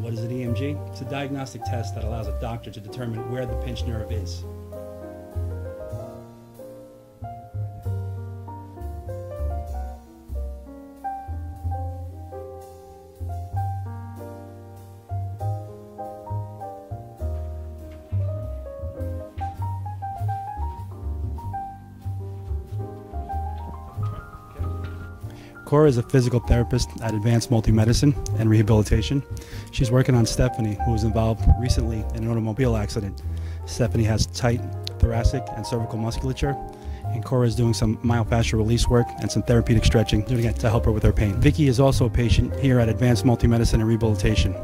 What is an EMG? It's a diagnostic test that allows a doctor to determine where the pinched nerve is. Cora is a physical therapist at Advanced Multi-Medicine and Rehabilitation. She's working on Stephanie, who was involved recently in an automobile accident. Stephanie has tight thoracic and cervical musculature, and Cora is doing some myofascial release work and some therapeutic stretching to help her with her pain. Vicky is also a patient here at Advanced Multi-Medicine and Rehabilitation.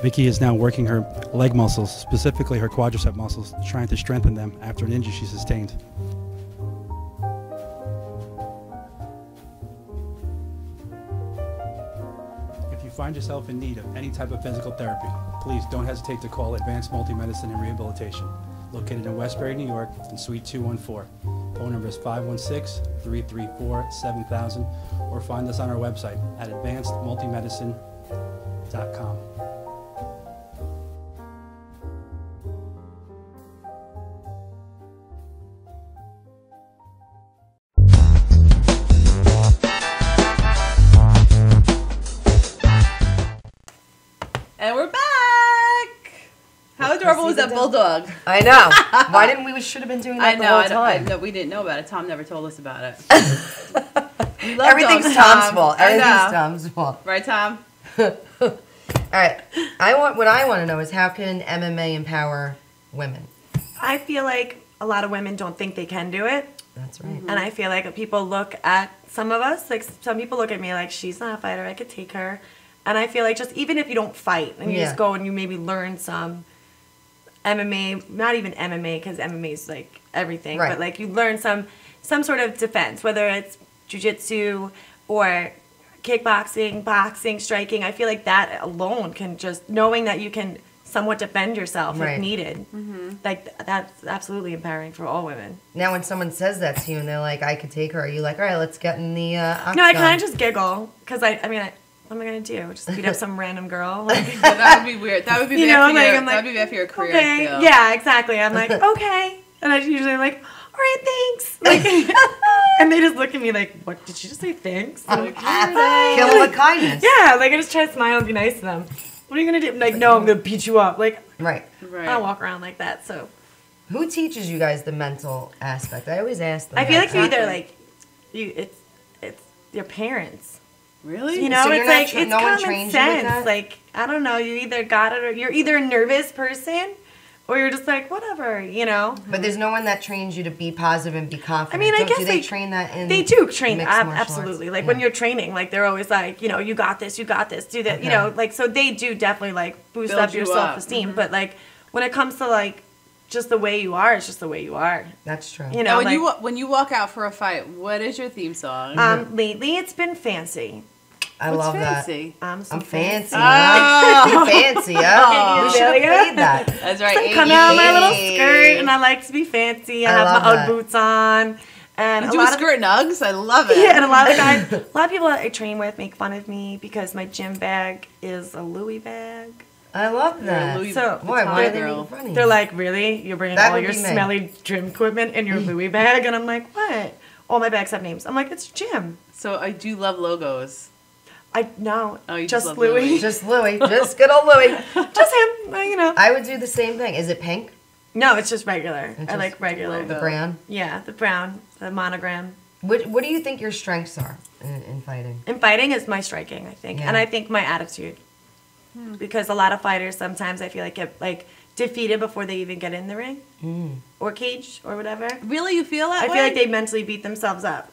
Vicky is now working her leg muscles, specifically her quadricep muscles, trying to strengthen them after an injury she sustained. If you find yourself in need of any type of physical therapy, please don't hesitate to call Advanced Multi-Medicine and Rehabilitation, located in Westbury, New York, in Suite 214. Phone number is 516-334-7000, or find us on our website at advancedmultimedicine.com. And we're back! How adorable was that bulldog? I know. Why didn't we should have been doing that the whole time? No, we didn't know about it. Tom never told us about it. Everything's Tom's fault. Everything's Tom's fault. Right, Tom? All right. What I want to know is how can MMA empower women? I feel like a lot of women don't think they can do it. That's right. And I feel like people look at some of us, like some people look at me like, she's not a fighter, I could take her. And I feel like just even if you don't fight and you just go and you maybe learn some MMA, not even MMA because MMA is like everything, but like you learn some sort of defense, whether it's jiu-jitsu or kickboxing, boxing, striking. I feel like that alone can just, knowing that you can somewhat defend yourself if needed, like that's absolutely empowering for all women. Now when someone says that to you and they're like, I could take her, are you like, all right, let's get in the octagon? No, I kind of just giggle because I mean, what am I gonna do? Just beat up some random girl? Like, that would be weird. That would be bad for your, that would be bad for your career. Okay, yeah, exactly. I'm like, okay, and I usually am like, all right, thanks. Like, and they just look at me like, what? Did she just say thanks? I'm like, kill them with kindness. Yeah, like I just try to smile and be nice to them. What are you gonna do? Like, no, I'm gonna beat you up. Like, right. I don't walk around like that. So, who teaches you guys the mental aspect? I always ask them. I feel like you either like, it's your parents. Really? You know, so it's like it's no one common trains you with sense. that? Like, I don't know, you either got it or you're either a nervous person or you're just like whatever, you know. But there's no one that trains you to be positive and be confident. I mean, I guess do they train that in? They do train mixed martial absolutely. arts? Like when you're training, like they're always like, you know, you got this, do that, you know, like so they do definitely like boost Build up your you up. self-esteem. But like when it comes to like just the way you are, it's just the way you are. That's true. You know, Now, like, when you walk out for a fight, what is your theme song? Lately it's been Fancy. I What's love fancy? that. So I'm fancy. Oh. Fancy, huh? We should have played that. That's right. So I come out in my little skirt and I like to be fancy. I have my Ugg boots on. And you do a skirt and Uggs? I love it. Yeah, and a lot of guys, a lot of people I train with make fun of me because my gym bag is a Louis bag. I love that. So why are they making fun of you? They're like, really? You're bringing That all would your be me. smelly gym equipment in your Louis bag? And I'm like, what? All my bags have names. I'm like, it's gym. So I do love logos. No, you just love Louis. Just Louis. Just good old Louis. Just him, you know. I would do the same thing. Is it pink? No, it's just regular. It's I like regular. The brown? Yeah, the brown, the monogram. What do you think your strengths are in fighting? In fighting is my striking, I think. Yeah. And I think my attitude. Because a lot of fighters sometimes I feel like get like defeated before they even get in the ring or cage or whatever. Really? You feel that I way? feel like they mentally beat themselves up.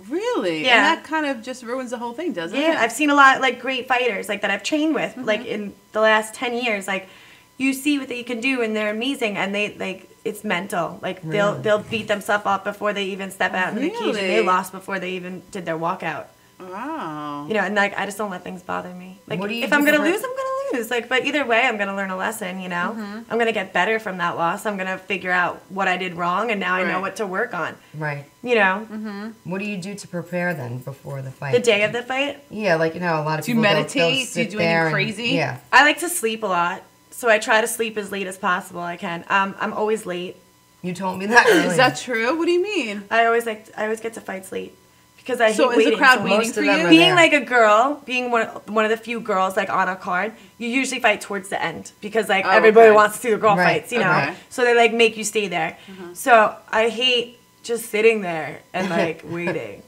Really? Yeah. And that kind of just ruins the whole thing, doesn't it? Yeah, I've seen a lot like great fighters like that I've trained with like in the last 10 years. Like you see what they can do and they're amazing and they like it's mental. Like they'll beat themselves up before they even step out in the cage and they lost before they even did their walkout. Wow. You know, and like I just don't let things bother me. Like What do you if do I'm gonna for- lose, I'm gonna lose. Like, but either way, I'm gonna learn a lesson. You know, I'm gonna get better from that loss. I'm gonna figure out what I did wrong, and now I know Right. what to work on. Right. You know, What do you do to prepare then before the fight? the day of the fight, Yeah, like you know, a lot of Do you people meditate? Do you do anything crazy? Yeah. I like to sleep a lot, so I try to sleep as late as possible. I can. I'm always late. You told me that earlier. Is that true? What do you mean? I always get to fights late because I So hate is the waiting. crowd so waiting most for of them you? are Being there. like a girl, being one of the few girls like on a card, you usually fight towards the end because like Oh, everybody okay. wants to see the girl Right, fights, you know. okay. So they like make you stay there. So I hate just sitting there and like waiting.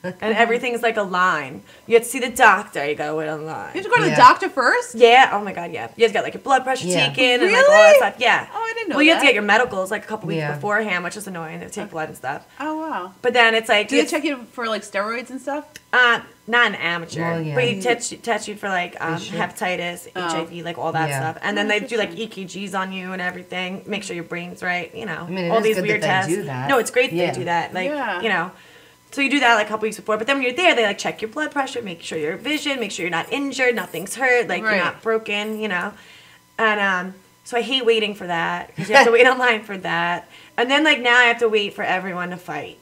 And everything's like a line. You have to see the doctor. You gotta wait online. You have to go to the Yeah. doctor first? Yeah. Oh my God. Yeah. You have to get like your blood pressure Yeah. taken and like all that Really? stuff. Yeah. Oh, I didn't know Well, you have to that. get your medicals like a couple weeks Yeah. beforehand, which is annoying. They take blood and stuff. Oh, wow. But then it's like Do they check you for like steroids and stuff? not an amateur, Well, yeah. but he test you for like should. hepatitis, HIV, like all that Yeah. stuff, and then they do like EKGs on you and everything. Make sure your brain's right, you know. I mean, it all is these good weird that they tests. do that. No, it's great that Yeah. they do that, like Yeah. you know. So you do that like a couple weeks before, but then when you're there, they like check your blood pressure, make sure your vision, make sure you're not injured, nothing's hurt, like you're not broken, you know. And so I hate waiting for that because you have to wait online for that. And then like now I have to wait for everyone to fight.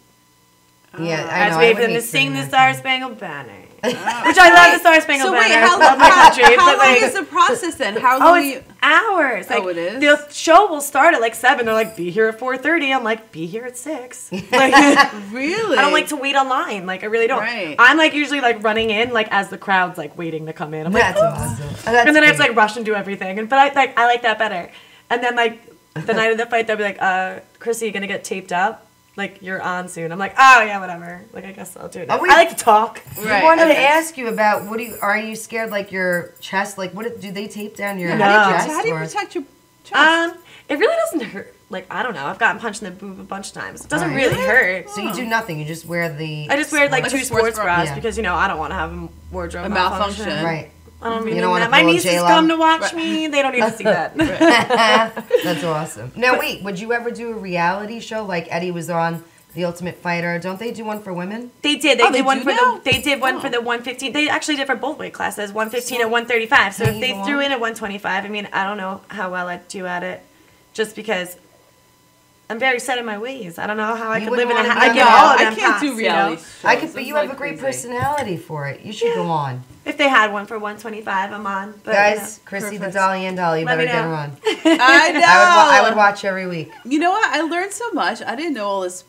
Yeah, I have know. to wait for them to sing the Star Spangled Banner. Which I love the Star Spangled Banner. Wait, how love my country. How but, like, long is the process then? How long? it's hours. Like, it is? The show will start at like 7. They're like, be here at 4:30. I'm like, be here at 6. Like, really? I don't like to wait online. Like, I really don't. Right. I'm like usually like running in like as the crowd's like waiting to come in. I'm like, That's awesome. and then I have to like rush and do everything. But I like that better. And then like the night of the fight, they'll be like, Chrissy, you gonna get taped up? Like, you're on soon. I'm like, oh, yeah, whatever. Like, I guess I'll do it. I like to talk. I wanted to ask you about, are you scared, like, your chest? Like, do they tape down your chest? How do you protect your chest? It really doesn't hurt. Like, I don't know. I've gotten punched in the boob a bunch of times. It doesn't really hurt. So you do nothing. You just wear the... I just wear, like 2 sports bras yeah. because, you know, I don't want to have a wardrobe malfunction. Right. I don't You mean don't want that. to My pull a nieces J-Lo? come to watch me. They don't need to see that. That's awesome. Now, wait. Would you ever do a reality show like Eddie was on The Ultimate Fighter? Don't they do one for women? They did. They did one for the 115. They actually did for both weight classes, 115 and 135. So if they threw in a 125, I mean, I don't know how well I'd do at it, just because I'm very set in my ways. I don't know how I could live in a house. I get all of them. I can't do reality shows. But you have a great personality for it. You should go on. If they had one for 125, I'm on. But, guys, Chrissy the Dolly and Dolly, you better get her on. I know. I would watch every week. You know what? I learned so much. I didn't know all this.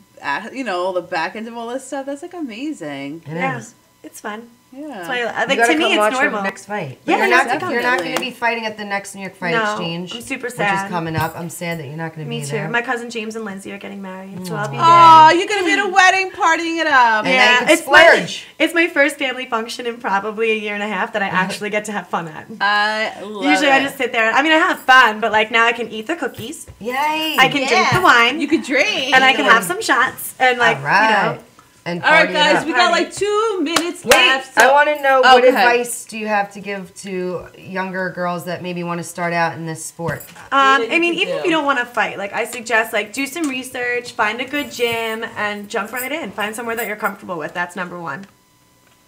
You know, all the back end of all this stuff. That's like amazing. It is. It's fun. Yeah. That's why, like, You gotta to me, come it's watch normal. Her next fight. Yeah, you're not going to be fighting at the next New York Fight Exchange. I'm super sad. Which is coming up. I'm sad that you're not going to be there. Me too. My cousin James and Lindsay are getting married, so I'll be there. Oh, you're going to be at a wedding partying it up. And it's splurge. It's my first family function in probably a year and a half that I actually get to have fun at. I love Usually it. I just sit there. I mean, I have fun, but like now I can eat the cookies. Yay. I can drink the wine. You can drink. And I can have some shots. And like, all right. you know. And all right, party it guys, up. we got like 2 minutes Wait, left. So I want to know Oh, what go ahead. advice do you have to give to younger girls that maybe want to start out in this sport? I mean, even if you don't want to fight, like I suggest, like do some research, find a good gym, and jump right in. Find somewhere that you're comfortable with. That's number 1.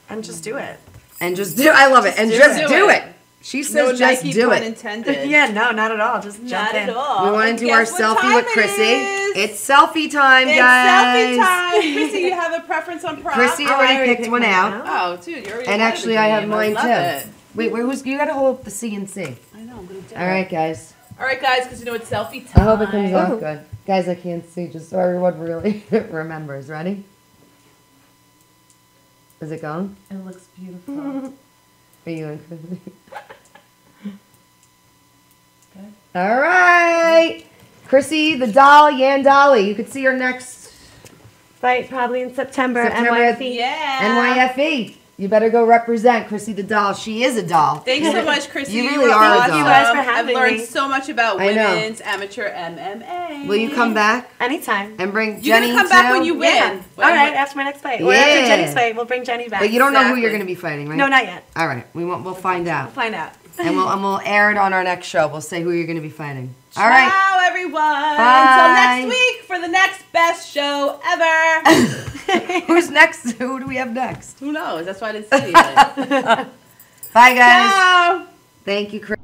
And just do it. And just do. I love it. And just do it. She says no just Nike do pun it. intended. Yeah, no, not at all. Just Not jump in. at all. We want And to do our guess what selfie time with it Chrissy. is? It's selfie time, It's guys. selfie time. Chrissy, you have a preference on props? Chrissy already picked one out. Oh, dude, you already And had actually, the I have game. mine love too. It. Wait, you got to hold up the CNC. I know, I'm going to do All right, guys. All right, guys, because you know it's selfie I time. hope it comes out good. Guys, I can't see, just so everyone really remembers. Ready? Is it going? It looks beautiful. Are you in? All right. Chrissy, the doll, Yan Dolly. You could see her next Fight probably in September. NYFE. Yeah. NYFE. You better go represent Chrissy the doll. She is a doll. Thanks so much, Chrissy. You really were are a awesome. doll. You guys for I've having learned me. so much about I know. women's amateur MMA. Will you come back Anytime. and bring You're Jenny going to come back too? when you win. Yeah. All right, after my next fight. Or Yeah. after Jenny's fight, we'll bring Jenny back. But you don't know who Exactly. you're going to be fighting, right? No, not yet. All right. We'll find out. We'll find out. And we'll air it on our next show. We'll say who you're going to be fighting. All right. Ciao, everyone. Bye. Until next week for the next best show ever. Who's next? Who do we have next? Who knows? That's why I didn't see anything. Bye, guys. Ciao. Thank you, Chris.